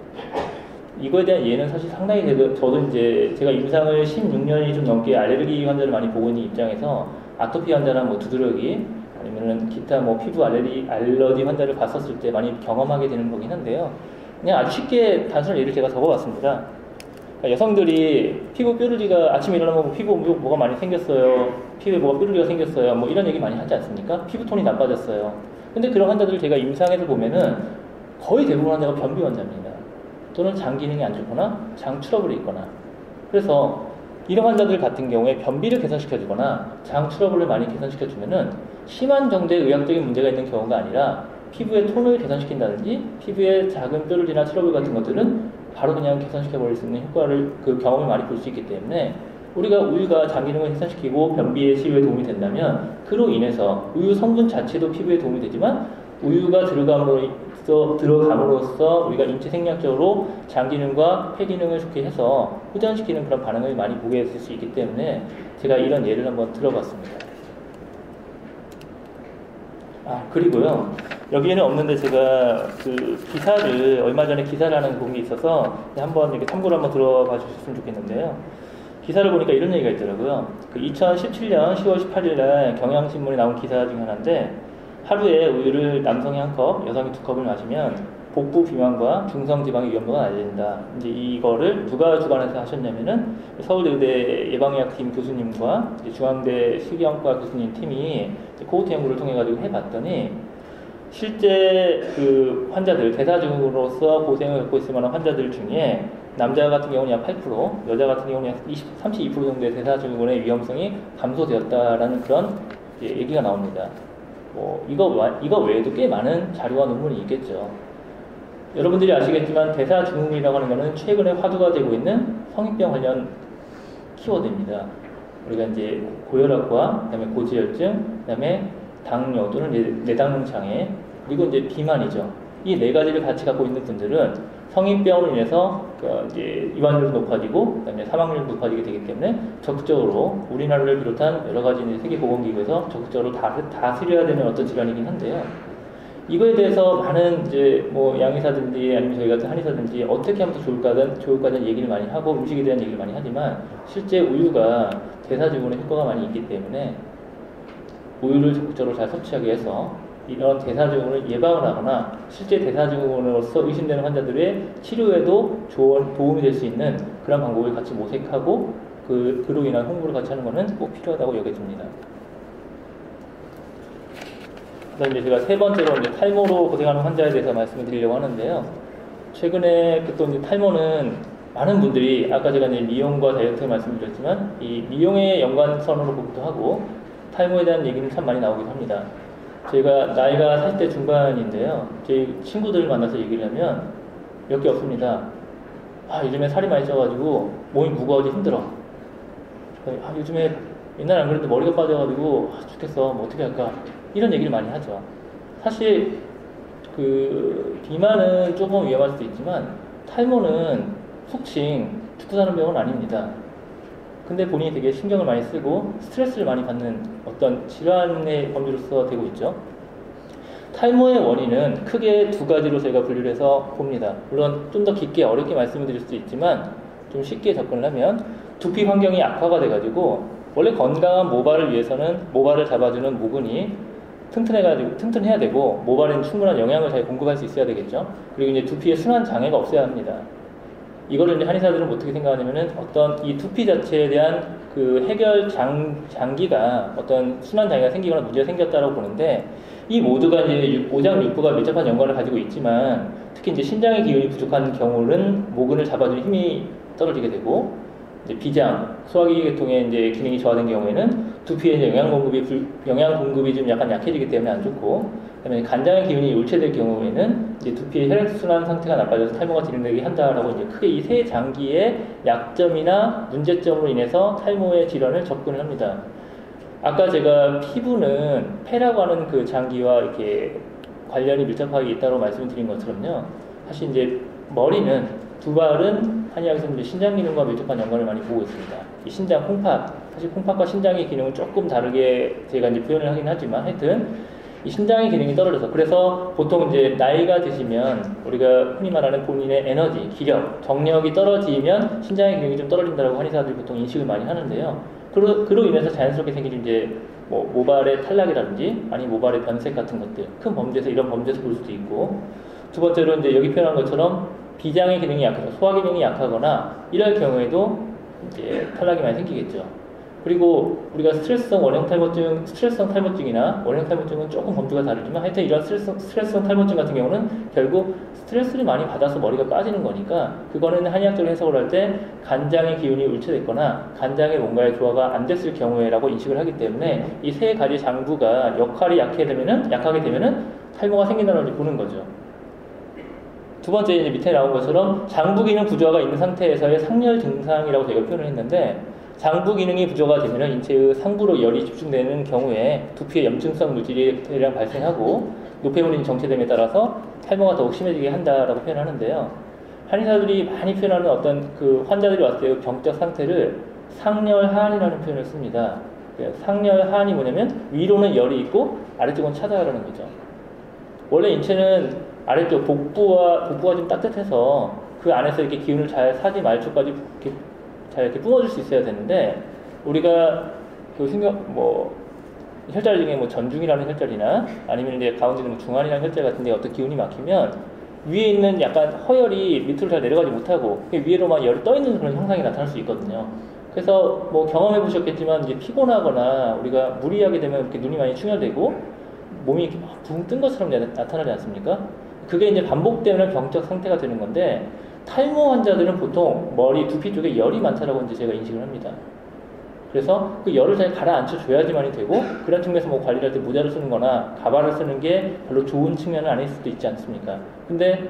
이거에 대한 이해는 사실 상당히 저도 이제 제가 임상을 16년이 좀 넘게 알레르기 환자를 많이 보고 있는 입장에서 아토피 환자나 뭐 두드러기 아니면은 기타 뭐 피부 알러지 환자를 봤었을 때 많이 경험하게 되는 거긴 한데요. 그냥 아주 쉽게 단순한 예를 제가 적어봤습니다. 그러니까 여성들이 피부 뾰루지가 아침에 일어나면 피부 뭐가 많이 생겼어요. 피부에 뭐가 뾰루지가 생겼어요. 뭐 이런 얘기 많이 하지 않습니까? 피부톤이 나빠졌어요. 근데 그런 환자들 제가 임상에서 보면은 거의 대부분 환자가 변비 환자입니다. 또는 장 기능이 안 좋거나 장 트러블이 있거나. 그래서 이런 환자들 같은 경우에 변비를 개선시켜주거나 장 트러블을 많이 개선시켜주면은 심한 정도의 의학적인 문제가 있는 경우가 아니라 피부의 톤을 개선시킨다든지 피부의 작은 뾰루지나 트러블 같은 것들은 바로 그냥 개선시켜버릴 수 있는 효과를, 경험을 많이 볼 수 있기 때문에 우리가 우유가 장 기능을 개선시키고 변비의 치료에 도움이 된다면 그로 인해서 우유 성분 자체도 피부에 도움이 되지만 우유가 들어감으로써 우리가 인체 생리학적으로 장 기능과 폐 기능을 좋게 해서 호전시키는 그런 반응을 많이 보게 될 수 있기 때문에 제가 이런 예를 한번 들어봤습니다. 그리고요, 여기에는 없는데 제가 기사를 얼마 전에 기사를 하는 곡이 있어서 한번 이렇게 참고로 한번 들어봐 주셨으면 좋겠는데요. 기사를 보니까 이런 얘기가 있더라고요. 2017년 10월 18일 날 경향신문에 나온 기사 중에 하나인데, 하루에 우유를 남성이 1컵, 여성이 2컵을 마시면 복부 비만과 중성지방의 위험도가 낮아진다. 이제 이거를 누가 주관해서 하셨냐면은 서울대 예방의학팀 교수님과 중앙대 식이영과 교수님 팀이 코호트 연구를 통해 가지고 해봤더니, 실제 환자들, 대사증으로서 고생을 겪고 있을 만한 환자들 중에 남자 같은 경우는 약 8%, 여자 같은 경우는 약 32% 정도의 대사증후군의 위험성이 감소되었다라는 그런 얘기가 나옵니다. 이거 외에도 꽤 많은 자료와 논문이 있겠죠. 여러분들이 아시겠지만 대사증후군이라고 하는 것은 최근에 화두가 되고 있는 성인병 관련 키워드입니다. 우리가 이제 고혈압과 그다음에 고지혈증, 그다음에 당뇨 또는 이제 내당뇨 장애, 그리고 이제 비만이죠. 이 네 가지를 같이 갖고 있는 분들은 성인병으로 인해서 이제 입원율도 높아지고 그다음에 사망률도 높아지게 되기 때문에 적극적으로 우리나라를 비롯한 여러 가지 세계보건기구에서 적극적으로 다스려야 되는 어떤 질환이긴 한데요. 이거에 대해서 많은 이제 뭐 양의사든지 아니면 저희 같은 한의사든지 어떻게 하면 더 좋을까는 얘기를 많이 하고 음식에 대한 얘기를 많이 하지만 실제 우유가 대사증후군에 효과가 많이 있기 때문에 우유를 적극적으로 잘 섭취하게 해서 이런 대사증후군을 예방을 하거나 실제 대사증후군으로서 의심되는 환자들의 치료에도 도움이 될 수 있는 그런 방법을 같이 모색하고 그로 인한 홍보를 같이 하는 것은 꼭 필요하다고 여겨집니다. 그다음 이제 제가 세 번째로 이제 탈모로 고생하는 환자에 대해서 말씀을 드리려고 하는데요. 최근에 또 이제 탈모는 많은 분들이 아까 제가 이제 미용과 다이어트 말씀드렸지만 이 미용의 연관선으로 보기도 하고 탈모에 대한 얘기는 참 많이 나오긴 합니다. 제가 나이가 40대 중반인데요. 제 친구들 만나서 얘기를 하면 몇 개 없습니다. 요즘에 살이 많이 쪄가지고 몸이 무거워지기 힘들어. 요즘에 옛날 안 그래도 머리가 빠져가지고 죽겠어. 뭐 어떻게 할까? 이런 얘기를 많이 하죠. 사실 비만은 조금 위험할 수도 있지만 탈모는 속칭 죽고 사는 병은 아닙니다. 근데 본인이 되게 신경을 많이 쓰고 스트레스를 많이 받는 어떤 질환의 범주로서 되고 있죠. 탈모의 원인은 크게 두 가지로 저희가 분류를 해서 봅니다. 물론 좀 더 깊게 어렵게 말씀을 드릴 수도 있지만 좀 쉽게 접근을 하면 두피 환경이 악화가 돼가지고 원래 건강한 모발을 위해서는 모발을 잡아주는 모근이 튼튼해야 되고 모발에는 충분한 영양을 잘 공급할 수 있어야 되겠죠. 그리고 이제 두피에 순환 장애가 없어야 합니다. 이거를 이제 한의사들은 어떻게 생각하냐면은 어떤 이 두피 자체에 대한 그 해결 장기가 어떤 순환 장애가 생기거나 문제가 생겼다고 보는데 이 모두가 이제 오장육부가 밀접한 연관을 가지고 있지만 특히 이제 신장의 기운이 부족한 경우는 모근을 잡아주는 힘이 떨어지게 되고 이제 비장, 소화기 계통의 이제 기능이 저하된 경우에는 두피에 이제 영양 공급이 좀 약간 약해지기 때문에 안 좋고, 그다음에 간장의 기운이 울체될 경우에는 이제 두피의 혈액순환 상태가 나빠져서 탈모가 진행되게 한다라고 이제 크게 이 세 장기의 약점이나 문제점으로 인해서 탈모의 질환을 접근을 합니다. 아까 제가 피부는 폐라고 하는 그 장기와 이렇게 관련이 밀접하게 있다고 말씀을 드린 것처럼요. 사실 이제 머리는 두 발은 한의학에서 이제 신장 기능과 밀접한 연관을 많이 보고 있습니다. 이 신장 콩팥, 사실 콩팥과 신장의 기능은 조금 다르게 제가 이제 표현을 하긴 하지만 하여튼 이 신장의 기능이 떨어져서 그래서 보통 이제 나이가 드시면 우리가 흔히 말하는 본인의 에너지, 기력, 정력이 떨어지면 신장의 기능이 좀 떨어진다고 한의사들이 보통 인식을 많이 하는데요. 그로 인해서 자연스럽게 생긴 이제 뭐 모발의 탈락이라든지 아니 모발의 변색 같은 것들 큰 범죄에서 이런 범죄에서 볼 수도 있고 두 번째로 이제 여기 표현한 것처럼 비장의 기능이 약해서 소화 기능이 약하거나 이럴 경우에도 이제 탈락이 많이 생기겠죠. 그리고 우리가 스트레스성 탈모증이나 원형 탈모증은 조금 범주가 다르지만 하여튼 이런 스트레스성 탈모증 같은 경우는 결국 스트레스를 많이 받아서 머리가 빠지는 거니까 그거는 한의학적으로 해석을 할 때 간장의 기운이 울체됐거나 간장의 뭔가의 조화가 안 됐을 경우에라고 인식을 하기 때문에 이 세 가지 장부가 역할이 약하게 되면은 탈모가 생긴다는 걸 보는 거죠. 두 번째 이제 밑에 나온 것처럼 장부 기능 부조화가 있는 상태에서의 상열 증상이라고 저희가 표현을 했는데 장부 기능이 부조가 되면 인체의 상부로 열이 집중되는 경우에 두피에 염증성 물질이 대량 발생하고 노폐물이 정체됨에 따라서 탈모가 더욱 심해지게 한다라고 표현하는데요. 한의사들이 많이 표현하는 어떤 그 환자들이 왔을 때의 병적 상태를 상열하한이라는 표현을 씁니다. 상열하한이 뭐냐면 위로는 열이 있고 아래쪽은 차다라는 거죠. 원래 인체는 아래쪽 복부가 좀 따뜻해서 그 안에서 이렇게 기운을 잘 사지 말초까지 잘 이렇게 뿜어줄 수 있어야 되는데 우리가 혈자리 중에 뭐 전중이라는 혈자리나 아니면 이제 가운데는 뭐 중안이라는 혈자리 같은데 어떤 기운이 막히면 위에 있는 약간 허열이 밑으로 잘 내려가지 못하고 위에로만 열이 떠 있는 그런 형상이 나타날 수 있거든요. 그래서 뭐 경험해 보셨겠지만 이제 피곤하거나 우리가 무리하게 되면 이렇게 눈이 많이 충혈되고 몸이 이렇게 막 붕 뜬 것처럼 나타나지 않습니까? 그게 이제 반복되는 병적 상태가 되는 건데 탈모 환자들은 보통 머리, 두피 쪽에 열이 많다라고 이제 제가 인식을 합니다. 그래서 그 열을 잘 가라앉혀 줘야지만이 되고, 그런 측면에서 뭐 관리를 할 때 모자를 쓰는 거나 가발을 쓰는 게 별로 좋은 측면은 아닐 수도 있지 않습니까? 근데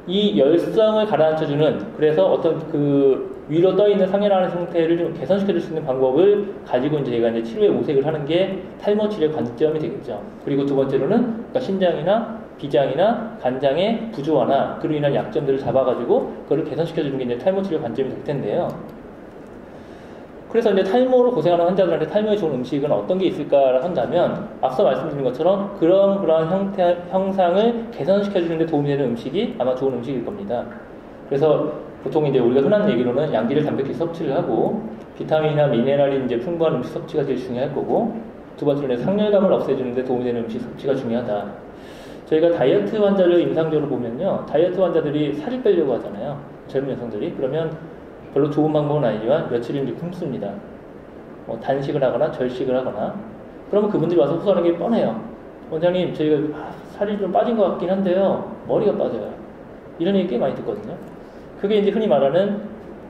이 열성을 가라앉혀주는, 그래서 어떤 그 위로 떠있는 상열하는 상태를 좀 개선시켜줄 수 있는 방법을 가지고 이제 제가 이제 치료에 모색을 하는 게 탈모 치료의 관점이 되겠죠. 그리고 두 번째로는 그러니까 신장이나 비장이나 간장의 부조화나 그로 인한 약점들을 잡아가지고 그거를 개선시켜주는 게 이제 탈모 치료 관점이 될 텐데요. 그래서 이제 탈모로 고생하는 환자들한테 탈모에 좋은 음식은 어떤 게 있을까를 한다면, 앞서 말씀드린 것처럼 그런 형상을 개선시켜주는 데 도움이 되는 음식이 아마 좋은 음식일 겁니다. 그래서 보통 이제 우리가 흔한 얘기로는 양질의 단백질 섭취를 하고, 비타민이나 미네랄이 이제 풍부한 음식 섭취가 제일 중요할 거고, 두 번째로는 상열감을 없애주는 데 도움이 되는 음식 섭취가 중요하다. 저희가 다이어트 환자를 임상적으로 보면요, 다이어트 환자들이 살을 빼려고 하잖아요. 젊은 여성들이. 그러면 별로 좋은 방법은 아니지만 며칠을 이제 굶습니다. 뭐 단식을 하거나 절식을 하거나. 그러면 그분들이 와서 호소하는 게 뻔해요. 원장님, 저희가 살이 좀 빠진 것 같긴 한데요, 머리가 빠져요. 이런 얘기 꽤 많이 듣거든요. 그게 이제 흔히 말하는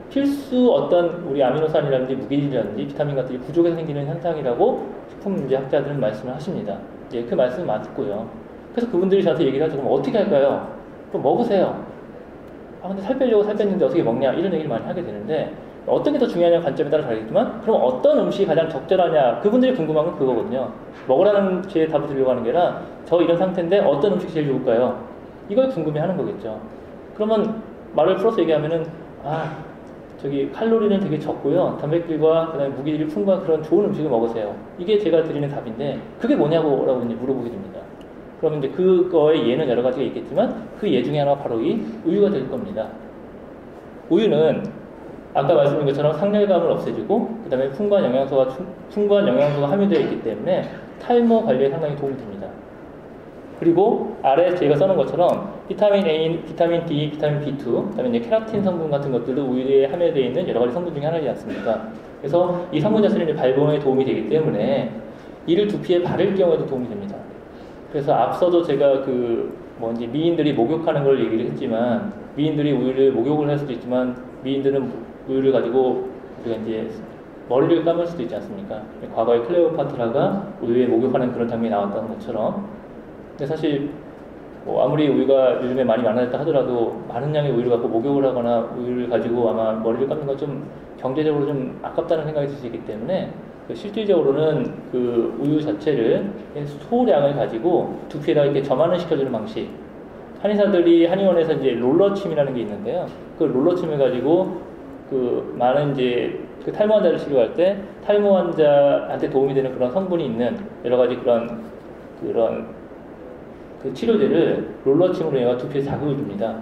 필수 어떤 우리 아미노산이라든지 무기질이라든지 비타민 같은 게 부족해서 생기는 현상이라고 식품문제학자들은 말씀을 하십니다. 이제 그 말씀 맞고요. 그래서 그분들이 저한테 얘기를 하죠. 그럼 어떻게 할까요? 그럼 먹으세요. 근데 살 빼려고 살 뺐는데 어떻게 먹냐, 이런 얘기를 많이 하게 되는데, 어떤 게 더 중요하냐 관점에 따라 다르겠지만, 그럼 어떤 음식이 가장 적절하냐, 그분들이 궁금한 건 그거거든요. 먹으라는 제 답을 드리려고 하는 게 아니라, 저 이런 상태인데 어떤 음식이 제일 좋을까요? 이걸 궁금해 하는 거겠죠. 그러면 말을 풀어서 얘기하면은, 저기 칼로리는 되게 적고요, 단백질과 그다음에 무기질이 풍부한 그런 좋은 음식을 먹으세요. 이게 제가 드리는 답인데, 그게 뭐냐고 라고 이제 물어보게 됩니다. 그러면 이제 그거의 예는 여러 가지가 있겠지만, 그 예 중에 하나가 바로 이 우유가 될 겁니다. 우유는 아까 말씀드린 것처럼 상열감을 없애주고, 그 다음에 풍부한 영양소가 함유되어 있기 때문에 탈모 관리에 상당히 도움이 됩니다. 그리고 아래 제가 써놓은 것처럼 비타민 A, 비타민 D, 비타민 B2, 그 다음에 이제 케라틴 성분 같은 것들도 우유에 함유되어 있는 여러 가지 성분 중에 하나이지 않습니까? 그래서 이 성분 자체는 이제 발병에 도움이 되기 때문에 이를 두피에 바를 경우에도 도움이 됩니다. 그래서 앞서도 제가 이제 미인들이 목욕하는 걸 얘기를 했지만, 미인들이 우유를 목욕을 할 수도 있지만, 미인들은 우유를 가지고 우리가 이제 머리를 감을 수도 있지 않습니까? 과거에 클레오파트라가 우유에 목욕하는 그런 장면이 나왔던 것처럼. 근데 사실 아무리 우유가 요즘에 많이 많아졌다 하더라도 많은 양의 우유를 갖고 목욕을 하거나 우유를 가지고 아마 머리를 감는 건 좀 경제적으로 좀 아깝다는 생각이 들 수 있기 때문에, 실질적으로는 그 우유 자체를 소량을 가지고 두피에다 이렇게 점화를 시켜주는 방식. 한의사들이 한의원에서 이제 롤러침이라는 게 있는데요. 그 롤러침을 가지고 많은 이제 그 탈모 환자를 치료할 때 탈모 환자한테 도움이 되는 그런 성분이 있는 여러 가지 그런 그 치료제를 롤러침으로 얘가 두피에 자극을 줍니다.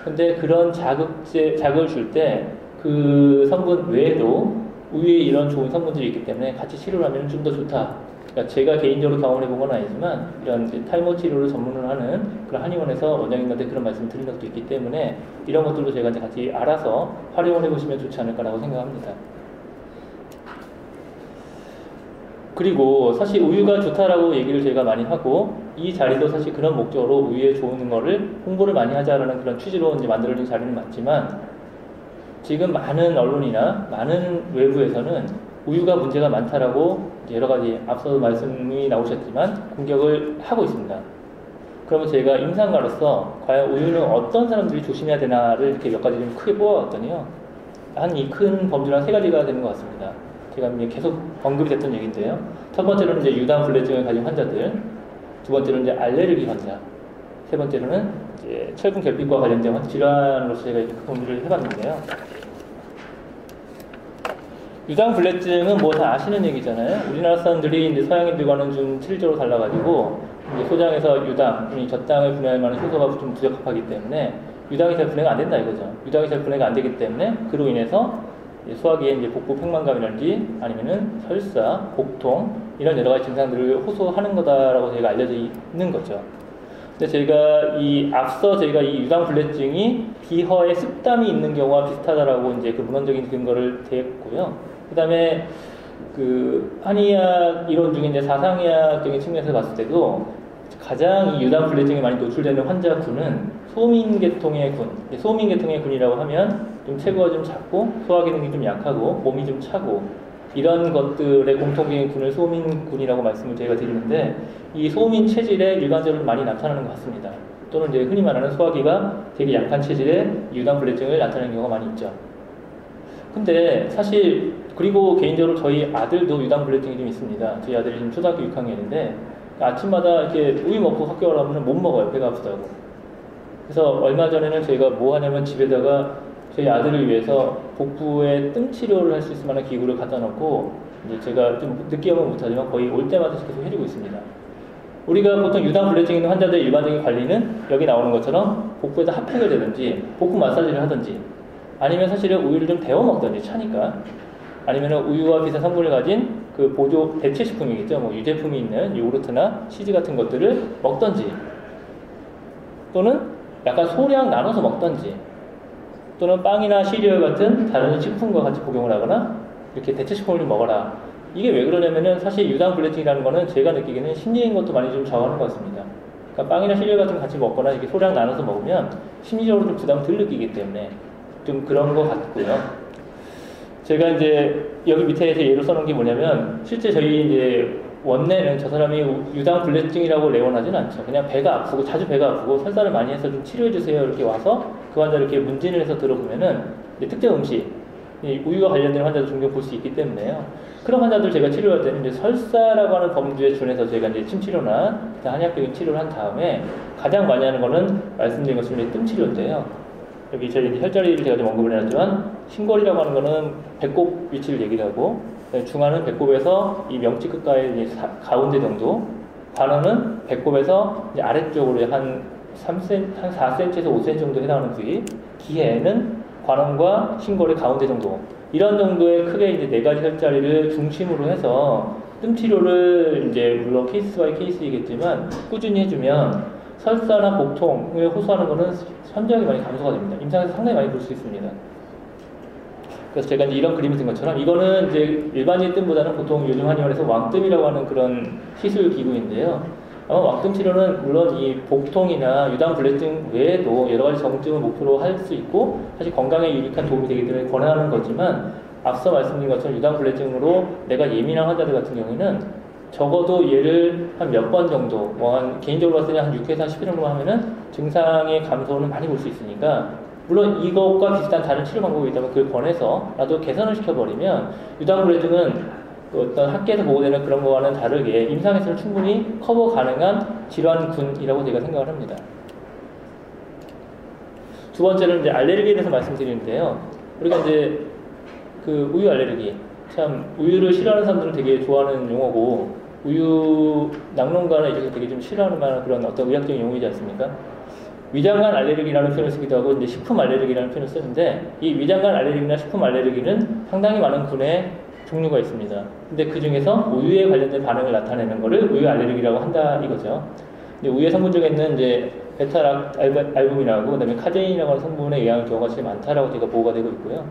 근데 그런 자극을 줄 때 그 성분 외에도 우유에 이런 좋은 성분들이 있기 때문에 같이 치료를 하면 좀 더 좋다. 그러니까 제가 개인적으로 경험을 해본 건 아니지만, 이런 탈모 치료를 전문으로 하는 그런 한의원에서 원장님한테 그런 말씀을 드린 적도 있기 때문에, 이런 것들도 제가 이제 같이 알아서 활용을 해보시면 좋지 않을까라고 생각합니다. 그리고 사실 우유가 좋다라고 얘기를 제가 많이 하고, 이 자리도 사실 그런 목적으로 우유에 좋은 거를 홍보를 많이 하자라는 그런 취지로 이제 만들어진 자리는 맞지만, 지금 많은 언론이나 많은 외부에서는 우유가 문제가 많다라고 여러 가지 앞서 말씀이 나오셨지만 공격을 하고 있습니다. 그러면 제가 임상가로서 과연 우유는 어떤 사람들이 조심해야 되나를 이렇게 몇 가지 좀 크게 뽑아봤더니요, 한 이 큰 범주는 3가지가 되는 것 같습니다. 제가 이제 계속 언급이 됐던 얘기인데요. 첫 번째로는 이제 유당 불내증을 가진 환자들, 두 번째로는 이제 알레르기 환자, 세 번째로는 이제 철분 결핍과 관련된 질환으로서 제가 이렇게 공부를 해봤는데요. 유당불내증은 뭐 다 아시는 얘기잖아요. 우리나라 사람들이 이제 서양인들과는 좀 체질적으로 달라가지고, 이제 소장에서 유당, 젖당을 분해할 만한 효소가 좀 부적합하기 때문에 유당이 잘 분해가 안 된다 이거죠. 유당이 잘 분해가 안 되기 때문에 그로 인해서 소화기에 이제 복부 팽만감이라든지 아니면은 설사, 복통 이런 여러 가지 증상들을 호소하는 거다라고 저희가 알려져 있는 거죠. 근데 저희가 이 유당불내증이 비허에 습담이 있는 경우와 비슷하다라고 이제 그 문헌적인 근거를 대했고요. 그 다음에 그 한의학 이론 중에 이제 사상의학적인 측면에서 봤을 때도 가장 이 유당불내증에 많이 노출되는 환자군은 소민계통의 군. 소민계통의 군이라고 하면 좀 체구가 좀 작고 소화 기능이 좀 약하고 몸이 좀 차고 이런 것들의 공통적인 군을 소민군이라고 말씀을 저희가 드리는데 이 소민 체질에 일반적으로 많이 나타나는 것 같습니다. 또는 이제 흔히 말하는 소화기가 되게 약한 체질의 유당불내증을 나타내는 경우가 많이 있죠. 근데 사실 그리고 개인적으로 저희 아들도 유당불내증이 좀 있습니다. 저희 아들이 지금 초등학교 6학년인데 아침마다 이렇게 우유 먹고 학교 가려면 못 먹어요. 배가 아프다고. 그래서 얼마 전에는 저희가 뭐 하냐면 집에다가 저희 아들을 위해서 복부에 뜸 치료를 할 수 있을 만한 기구를 갖다 놓고 이제 제가 좀 늦게 오면 못하지만 거의 올 때마다 계속 해주고 있습니다. 우리가 보통 유당불내증 있는 환자들의 일반적인 관리는 여기 나오는 것처럼 복부에다 핫팩을 대든지 복부 마사지를 하든지 아니면 사실은 우유를 좀 데워 먹든지 차니까 아니면 우유와 비슷한 성분을 가진 그 보조 대체식품이겠죠. 뭐 유제품이 있는 요구르트나 치즈 같은 것들을 먹든지 또는 약간 소량 나눠서 먹든지 또는 빵이나 시리얼 같은 다른 식품과 같이 복용을 하거나 이렇게 대체식품을 좀 먹어라. 이게 왜 그러냐면은 사실 유당불내증이라는 거는 제가 느끼기에는 심리인 것도 많이 좀 좌우하는 것 같습니다. 그러니까 빵이나 시리얼 같은 거 같이 먹거나 이렇게 소량 나눠서 먹으면 심리적으로 좀 부담을 덜 느끼기 때문에 좀 그런 것 같고요. 제가 이제 여기 밑에서 예를 써놓은 게 뭐냐면 실제 저희 이제 원내는 저 사람이 유당불내증이라고 내원하진 않죠. 그냥 배가 아프고 자주 배가 아프고 설사를 많이 해서 좀 치료해주세요 이렇게 와서 그 환자를 이렇게 문진을 해서 들어보면은 특정 음식 우유와 관련된 환자도 종종 볼 수 있기 때문에요. 그런 환자들 제가 치료할 때는 이제 설사라고 하는 범주에 준해서 저희가 이제 침치료나 한약적인 치료를 한 다음에 가장 많이 하는 거는 말씀드린 것처럼 뜸 치료인데요. 여기 저희 혈자리를 제가 좀 언급을 해놨지만 신골이라고 하는 거는 배꼽 위치를 얘기를 하고 중안은 배꼽에서 이 명치 끝가에 이제 가운데 정도, 관원은 배꼽에서 이제 아래쪽으로 한 4cm에서 5cm 정도 해당하는 부위, 기해는 관원과 신골의 가운데 정도 이런 정도의 크게 이제 네 가지 혈자리를 중심으로 해서 뜸 치료를 이제 물론 케이스 바이 케이스이겠지만 꾸준히 해주면 설사나 복통을 호소하는 것은 현저하게 많이 감소가 됩니다. 임상에서 상당히 많이 볼 수 있습니다. 그래서 제가 이제 이런 그림을 든 것처럼 이거는 이제 일반적인 뜸보다는 보통 요즘 한의원에서 왕뜸이라고 하는 그런 시술 기구인데요. 아마 왕뜸 치료는 물론 이 복통이나 유당불내증 외에도 여러 가지 정증을 목표로 할 수 있고 사실 건강에 유익한 도움이 되기 때문에 권하는 거지만 앞서 말씀드린 것처럼 유당불내증으로 내가 예민한 환자들 같은 경우에는 적어도 얘를 한 몇 번 정도, 한 개인적으로 봤을 때 한 6회에서 10회 정도만 하면은 증상의 감소는 많이 볼 수 있으니까 물론 이것과 비슷한 다른 치료 방법이 있다면 그걸 권해서 나도 개선을 시켜버리면 유당불내증은 어떤 학계에서 보고되는 그런 거와는 다르게 임상에서는 충분히 커버 가능한 질환군이라고 제가 생각을 합니다. 두 번째는 이제 알레르기에 대해서 말씀드리는데요. 우리가 이제 그 우유 알레르기, 참 우유를 싫어하는 사람들은 되게 좋아하는 용어고 우유 낙농가나 이렇게 되게 좀 싫어하는 만한 그런 어떤 의학적인 용어이지 않습니까? 위장관 알레르기라는 표현을 쓰기도 하고 이제 식품 알레르기라는 표현을 쓰는데 이 위장관 알레르기나 식품 알레르기는 상당히 많은 군의 종류가 있습니다. 근데 그 중에서 우유에 관련된 반응을 나타내는 것을 우유 알레르기라고 한다 이거죠. 근데 우유의 성분 중에는 이제 베타알부민하고 그다음에 카제인이라고 하는 성분에 의한 경우가 제일 많다라고 제가 보고가 되고 있고요.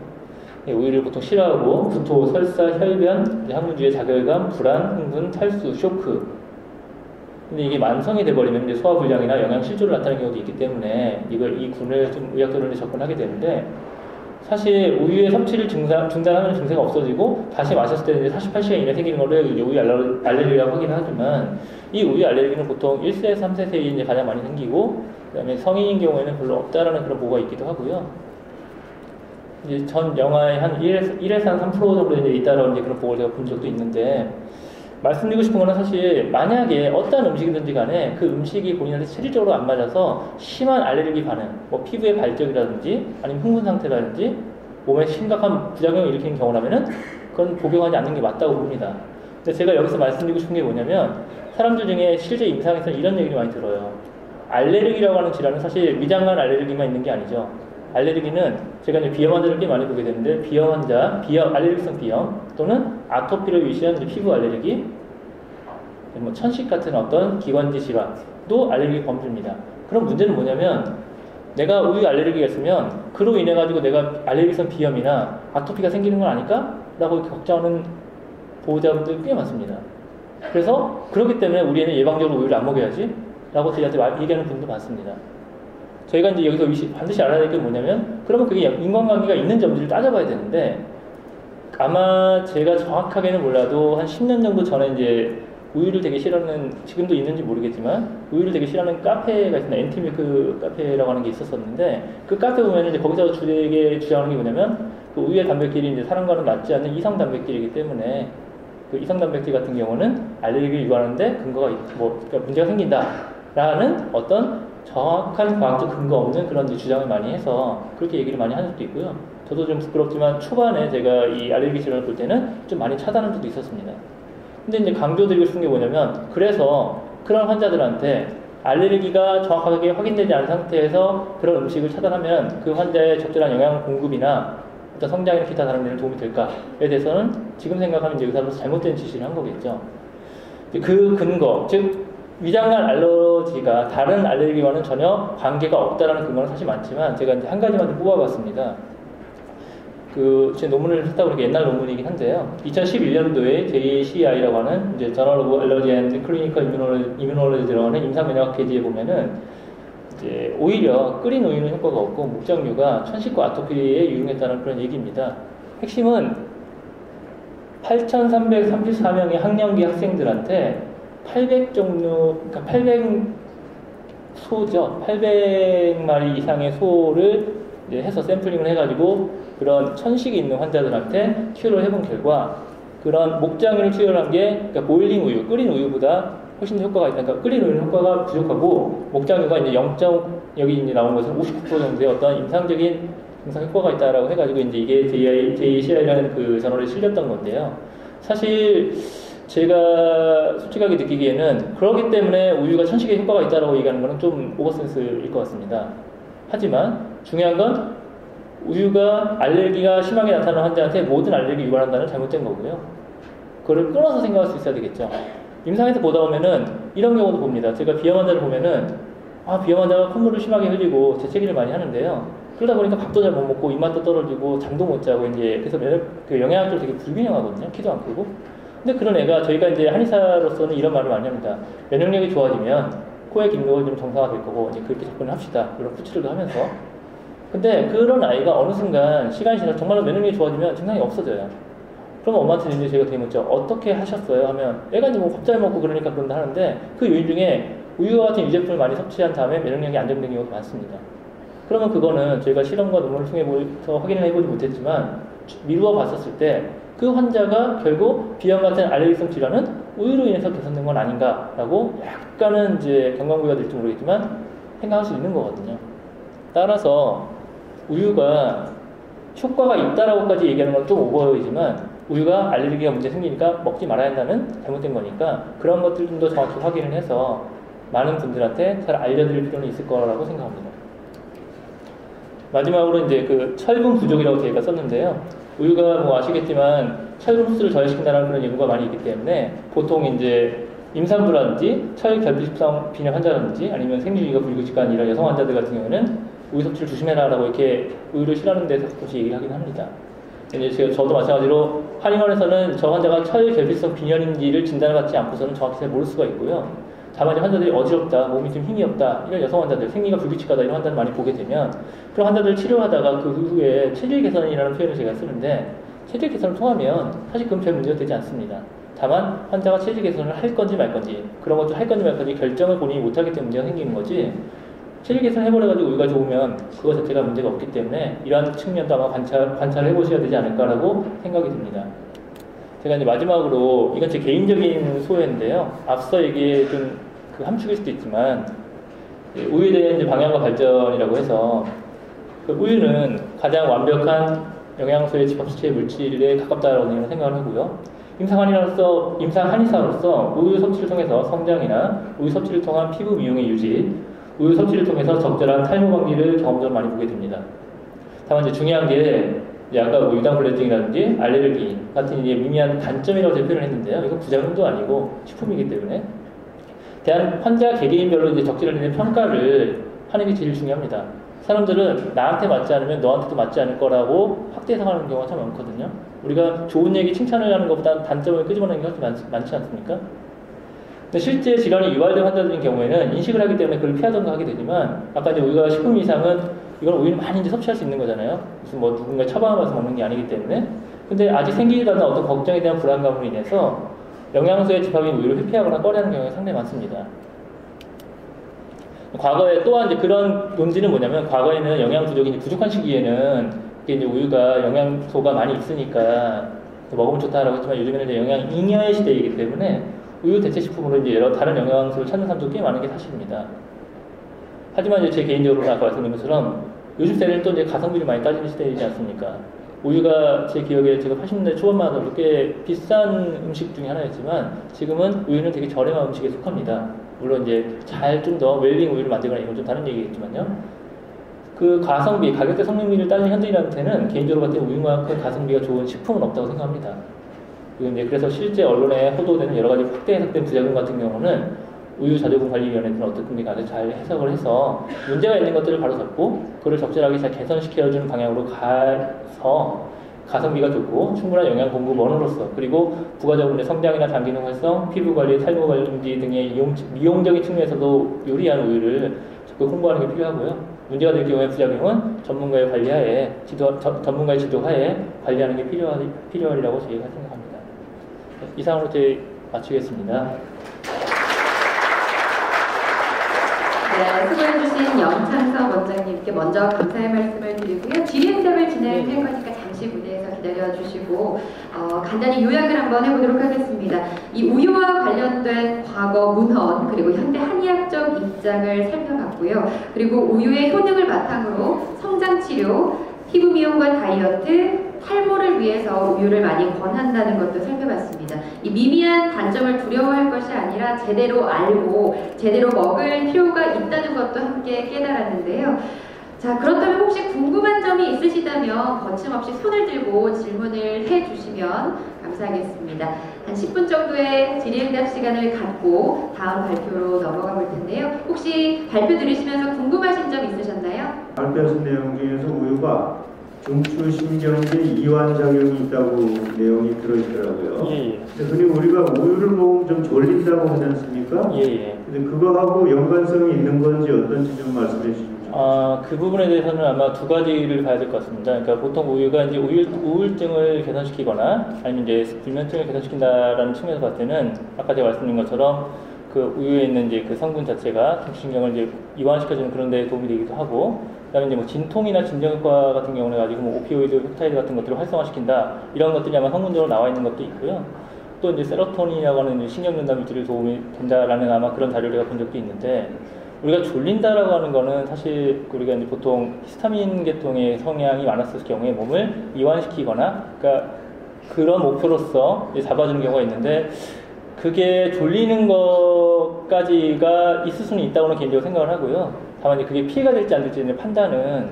우유를 보통 싫어하고 구토, 설사, 혈변, 항문주의 자결감, 불안, 흥분, 탈수, 쇼크. 근데 이게 만성이 돼버리면 이제 소화불량이나 영양실조를 나타내는 경우도 있기 때문에 이 군을 좀 의학적으로 접근하게 되는데 사실 우유의 섭취를 중단하면 증세가 없어지고 다시 마셨을 때는 이제 48시간 이내에 생기는 거를 우유 알레르기라고 하긴 하지만 이 우유 알레르기는 보통 1세, 3세 사이에 이제 가장 많이 생기고 그다음에 성인인 경우에는 별로 없다라는 그런 보고가 있기도 하고요. 이제 전 영화의 한 1에서 한 3% 정도 이제 있다라는 이제 그런 보고를 제가 본 적도 있는데 말씀드리고 싶은 거는 사실 만약에 어떤 음식이든지 간에 그 음식이 본인한테 체질적으로 안 맞아서 심한 알레르기 반응, 뭐 피부의 발적이라든지 아니면 흥분 상태라든지 몸에 심각한 부작용을 일으키는 경우라면은 그건 복용하지 않는 게 맞다고 봅니다. 근데 제가 여기서 말씀드리고 싶은 게 뭐냐면 사람들 중에 실제 임상에서는 이런 얘기를 많이 들어요. 알레르기라고 하는 질환은 사실 위장관 알레르기만 있는 게 아니죠. 알레르기는 제가 이제 비염 환자를 꽤 많이 보게 되는데 비염 환자, 알레르기성 비염 또는 아토피를 위시한 피부 알레르기, 뭐 천식 같은 어떤 기관지 질환도 알레르기 범주입니다. 그럼 문제는 뭐냐면 내가 우유 알레르기가 있으면 그로 인해 가지고 내가 알레르기성 비염이나 아토피가 생기는 건 아닐까? 라고 걱정하는 보호자분들이 꽤 많습니다. 그래서 그렇기 때문에 우리는 예방적으로 우유를 안 먹여야지 라고 저희한테 얘기하는 분도 많습니다. 저희가 이제 여기서 반드시 알아야 될 게 뭐냐면 그러면 그게 인과관계가 있는지 없는지를 따져봐야 되는데 아마 제가 정확하게는 몰라도 한 10년 정도 전에 이제 우유를 되게 싫어하는, 지금도 있는지 모르겠지만 우유를 되게 싫어하는 카페가 있습니다. 엔티밀크 카페라고 하는 게 있었었는데, 그 카페 보면은 이제 거기서 되게 주장하는 게 뭐냐면, 그 우유의 단백질이 이제 사람과는 맞지 않는 이성 단백질이기 때문에 그 이성 단백질 같은 경우는 알레르기를 유발하는데 근거가 그러니까 문제가 생긴다라는 어떤 정확한 과학적 근거 없는 그런 주장을 많이 해서 그렇게 얘기를 많이 하는 적도 있고요. 저도 좀 부끄럽지만 초반에 제가 이 알레르기 질환을 볼 때는 좀 많이 차단한 적도 있었습니다. 근데 이제 강조드리고 싶은 게 뭐냐면, 그래서 그런 환자들한테 알레르기가 정확하게 확인되지 않은 상태에서 그런 음식을 차단하면 그 환자의 적절한 영양 공급이나 어떤 성장이나 기타 다른 데는 도움이 될까에 대해서는 지금 생각하면 이제 의사로서 잘못된 지시를 한 거겠죠. 그 근거, 즉 위장관 알러지가 다른 알레르기와는 전혀 관계가 없다라는 근거는 사실 많지만, 제가 이제 한 가지만 좀 뽑아봤습니다. 제 논문을 했다 보니까 옛날 논문이긴 한데요. 2011년도에 JCI라고 하는 이제 Journal of Allergy and Clinical Immunology라고 하는 임상면역학 계지에 보면은 이제 오히려 끓인 우유는 효과가 없고 목장류가 천식과 아토피에 유용했다는 그런 얘기입니다. 핵심은 8,334명의 학령기 학생들한테 800 소죠. 800마리 이상의 소를 이제 해서 샘플링을 해가지고 그런 천식이 있는 환자들한테 치료를 해본 결과, 그런 목장류를 치료한 게, 그러니까 보일링 우유, 끓인 우유보다 훨씬 더 효과가 있다. 그러니까 끓인 우유는 효과가 부족하고 목장류가 이제 0. 여기 이제 나온 것은 59% 정도의 어떤 임상 효과가 있다라고 해가지고 이제 이게 JCI라는 그 저널에 실렸던 건데요. 사실 제가 솔직하게 느끼기에는 그렇기 때문에 우유가 천식에 효과가 있다라고 얘기하는 거는 좀 오버센스일 것 같습니다. 하지만 중요한 건 우유가 알레르기가 심하게 나타나는 환자한테 모든 알레르기 유발한다는 잘못된 거고요. 그거를 끊어서 생각할 수 있어야 되겠죠. 임상에서 보다 보면은 이런 경우도 봅니다. 제가 비염 환자를 보면은 비염 환자가 콧물을 심하게 흘리고 재채기를 많이 하는데요. 그러다 보니까 밥도 잘 못 먹고 입맛도 떨어지고 잠도 못 자고 이제 그래서 그 영양학적으로 되게 불균형하거든요. 키도 안 크고. 근데 그런 애가 저희가 이제 한의사로서는 이런 말을 많이 합니다. 면역력이 좋아지면 코의 기능도 좀 정상화될 거고 이제 그렇게 접근을 합시다. 이런 푸치를도 하면서. 근데 그런 아이가 어느 순간 시간이 지나서 정말로 면역력이 좋아지면 증상이 없어져요. 그럼 엄마한테 이제 제가 되게 묻죠. 어떻게 하셨어요? 하면 애가 이제 뭐 밥 잘 먹고 그러니까 그런다 하는데, 그 요인 중에 우유와 같은 유제품을 많이 섭취한 다음에 면역력이 안정된 경우가 많습니다. 그러면 그거는 저희가 실험과 논문을 통해 확인을 해보지 못했지만 미루어 봤었을 때 그 환자가 결국 비염 같은 알레르기성 질환은 우유로 인해서 개선된 건 아닌가라고 약간은 이제 경광부가 될지 모르겠지만 생각할 수 있는 거거든요. 따라서 우유가 효과가 있다라고까지 얘기하는 건 좀 오버이지만, 우유가 알레르기가 문제 생기니까 먹지 말아야 한다는 잘못된 거니까 그런 것들 좀 더 정확히 확인을 해서 많은 분들한테 잘 알려드릴 필요는 있을 거라고 생각합니다. 마지막으로 이제 그 철분 부족이라고 저희가 썼는데요. 우유가 뭐 아시겠지만 철분 흡수를 저해시킨다는 그런 연구가 많이 있기 때문에 보통 이제 임산부라든지 철결핍성 비뇨 환자라든지 아니면 생리주기가 불규칙한 이런 여성 환자들 같은 경우에는 우유 섭취를 조심해라라고 이렇게 우유를 싫어하는 데서 가끔씩 얘기를 하긴 합니다. 이제 저도 마찬가지로 한의원에서는 저 환자가 철결핍성 빈혈인지를 진단을 받지 않고서는 정확히 잘 모를 수가 있고요. 다만 이제 환자들이 어지럽다, 몸이 좀 힘이 없다, 이런 여성 환자들, 생리가 불규칙하다 이런 환자를 많이 보게 되면 그런 환자들을 치료하다가 그 후에 체질 개선이라는 표현을 제가 쓰는데, 체질 개선을 통하면 사실 그건 별 문제가 되지 않습니다. 다만 환자가 체질 개선을 할 건지 말 건지, 그런 것들 할 건지 말 건지 결정을 본인이 못하기 때문에 문제가 생기는 거지, 체질 개선 해버려가지고 우유가 좋으면 그거 자체가 문제가 없기 때문에 이러한 측면도 아마 관찰을 해보셔야 되지 않을까라고 생각이 듭니다. 제가 이제 마지막으로, 이건 제 개인적인 소회인데요. 앞서 얘기에 좀 그 함축일 수도 있지만, 우유에 대한 이제 방향과 발전이라고 해서 그 우유는 가장 완벽한 영양소의 집합수체 물질에 가깝다라고 생각을 하고요. 임상한의사로서 우유 섭취를 통해서 성장이나 우유 섭취를 통한 피부 미용의 유지, 우유 섭취를 통해서 적절한 탈모 방지를 경험적으로 많이 보게 됩니다. 다만 이제 중요한 게 이제 아까 뭐 유당 불내증이라든지 알레르기 같은 이제 미미한 단점이라고 제가 표현을 했는데요. 이건 부작용도 아니고 식품이기 때문에 대한 환자 개개인별로 이제 적절한 평가를 하는 게 제일 중요합니다. 사람들은 나한테 맞지 않으면 너한테도 맞지 않을 거라고 확대 해석하는 경우가 참 많거든요. 우리가 좋은 얘기 칭찬을 하는 것보다 단점을 끄집어내는 게 훨씬 많지 않습니까? 근데 실제 질환이 유발된 환자들인 경우에는 인식을 하기 때문에 그걸 피하던가 하게 되지만, 아까 이제 우유가 식품 이상은 이건 우유를 많이 이제 섭취할 수 있는 거잖아요. 무슨 뭐 누군가 처방하면서 먹는 게 아니기 때문에 근데 아직 생기지도 않는 어떤 걱정에 대한 불안감으로 인해서 영양소의 집합인 우유를 회피하거나 꺼려하는 경우가 상당히 많습니다. 과거에 또한 이제 그런 논지는 뭐냐면, 과거에는 영양 부족이 부족한 시기에는 이제 우유가 영양소가 많이 있으니까 먹으면 좋다라고 했지만, 요즘에는 이제 영양 잉여의 시대이기 때문에 우유 대체 식품으로 이제 여러 다른 영양소를 찾는 사람도 꽤 많은 게 사실입니다. 하지만 이제 제 개인적으로 아까 말씀드린 것처럼 요즘 세대는 또 이제 가성비를 많이 따지는 시대이지 않습니까? 우유가 제 기억에 제가 80년대 초반만 하더라도 꽤 비싼 음식 중에 하나였지만, 지금은 우유는 되게 저렴한 음식에 속합니다. 물론 이제 잘 좀 더 웰빙 우유를 만들거나 이건 좀 다른 얘기겠지만요. 그 가성비, 가격대 성능비를 따지는 현대인한테는 개인적으로 봤을 때 우유만큼 가성비가 좋은 식품은 없다고 생각합니다. 그래서 실제 언론에 호도되는 여러 가지 확대 해석된 부작용 같은 경우는 우유자조금관리위원회는 어떻게 가서 잘 해석을 해서 문제가 있는 것들을 바로잡고 그걸 적절하게 잘 개선시켜주는 방향으로 가서 가성비가 좋고 충분한 영양 공급 원으로서, 그리고 부가적으로 성장이나 장기능 활성, 피부 관리, 탈모 관리 등의 미용적인 측면에서도 요리한 우유를 적극 홍보하는 게 필요하고요. 문제가 될 경우에 부작용은 전문가의 관리하에 전문가의 지도하에 관리하는 게 필요하리라고 저희가 생각합니다. 이상으로 제 마치겠습니다. 네, 수고해주신 영창석 원장님께 먼저 감사의 말씀을 드리고요. 질의응답을 진행할 거니까 잠시 무대에서 기다려주시고 간단히 요약을 한번 해보도록 하겠습니다. 이 우유와 관련된 과거 문헌 그리고 현대 한의학적 입장을 살펴봤고요. 그리고 우유의 효능을 바탕으로 성장치료, 피부 미용과 다이어트, 탈모를 위해서 우유를 많이 권한다는 것도 살펴봤습니다. 이 미미한 단점을 두려워할 것이 아니라 제대로 알고 제대로 먹을 필요가 있다는 것도 함께 깨달았는데요. 자, 그렇다면 혹시 궁금한 점이 있으시다면 거침없이 손을 들고 질문을 해주시면 감사하겠습니다. 한 10분 정도의 질의응답 시간을 갖고 다음 발표로 넘어가 볼 텐데요. 혹시 발표 들으시면서 궁금하신 점 있으셨나요? 발표하신 내용 중에서 우유가 중추신경계 이완작용이 있다고 내용이 들어있더라고요. 예. 근데 우리가 우유를 먹으면 좀 졸린다고 하지 않습니까? 예. 근데 그거하고 연관성이 있는 건지 어떤지 좀 말씀해 주시면. 그 부분에 대해서는 아마 두 가지를 봐야 될 것 같습니다. 그러니까 보통 우유가 이제 우울증을 개선시키거나 아니면 이제 불면증을 개선시킨다라는 측면에서 봤을 때는 아까 제가 말씀드린 것처럼 그 우유에 있는 이제 그 성분 자체가 중추신경을 이제 이완시켜주는 그런 데 도움이 되기도 하고, 그다음에 이제 뭐 진통이나 진정효과 같은 경우는 가지고 뭐 오피오이드, 펩타이드 같은 것들을 활성화시킨다 이런 것들이 아마 성분적으로 나와 있는 것도 있고요. 또 이제 세로토닌이라고 하는 신경전달 물질이 도움이 된다라는 아마 그런 자료를 제가 본 적도 있는데, 우리가 졸린다라고 하는 거는 사실 우리가 이제 보통 히스타민 계통의 성향이 많았을 경우에 몸을 이완시키거나, 그러니까 그런 목표로서 잡아주는 경우가 있는데, 그게 졸리는 것까지가 있을 수는 있다고는 개인적으로 생각을 하고요. 다만 이제 그게 피해가 될지 안 될지의 판단은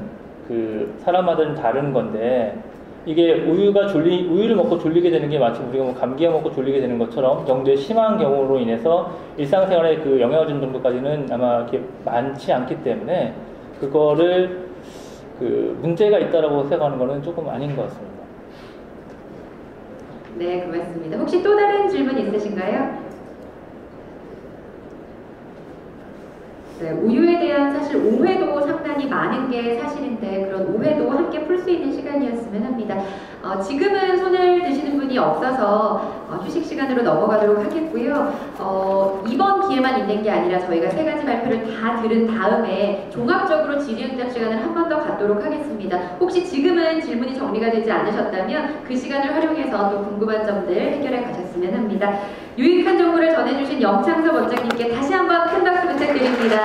그 사람마다는 다른 건데, 이게 우유를 먹고 졸리게 되는 게 마치 우리가 뭐 감기약 먹고 졸리게 되는 것처럼 정도의 심한 경우로 인해서 일상생활에 그 영향을 주는 정도까지는 아마 이렇게 많지 않기 때문에 그거를 그 문제가 있다라고 생각하는 거는 조금 아닌 것 같습니다. 네, 고맙습니다. 혹시 또 다른 질문 있으신가요? 네, 우유에 대한 사실 오해도 상당히 많은 게 사실인데 그런 오해도 함께 풀 수 있는 시간이었으면 합니다. 지금은 손을 드시는 분이 없어서 휴식 시간으로 넘어가도록 하겠고요. 이번 기회만 있는 게 아니라 저희가 세 가지 발표를 다 들은 다음에 종합적으로 질의응답 시간을 한 번 더 갖도록 하겠습니다. 혹시 지금은 질문이 정리가 되지 않으셨다면 그 시간을 활용해서 또 궁금한 점들 해결해 가셨으면 합니다. 유익한 정보를 전해주신 영창석 원장님께 다시 한번 큰 박수 부탁드립니다.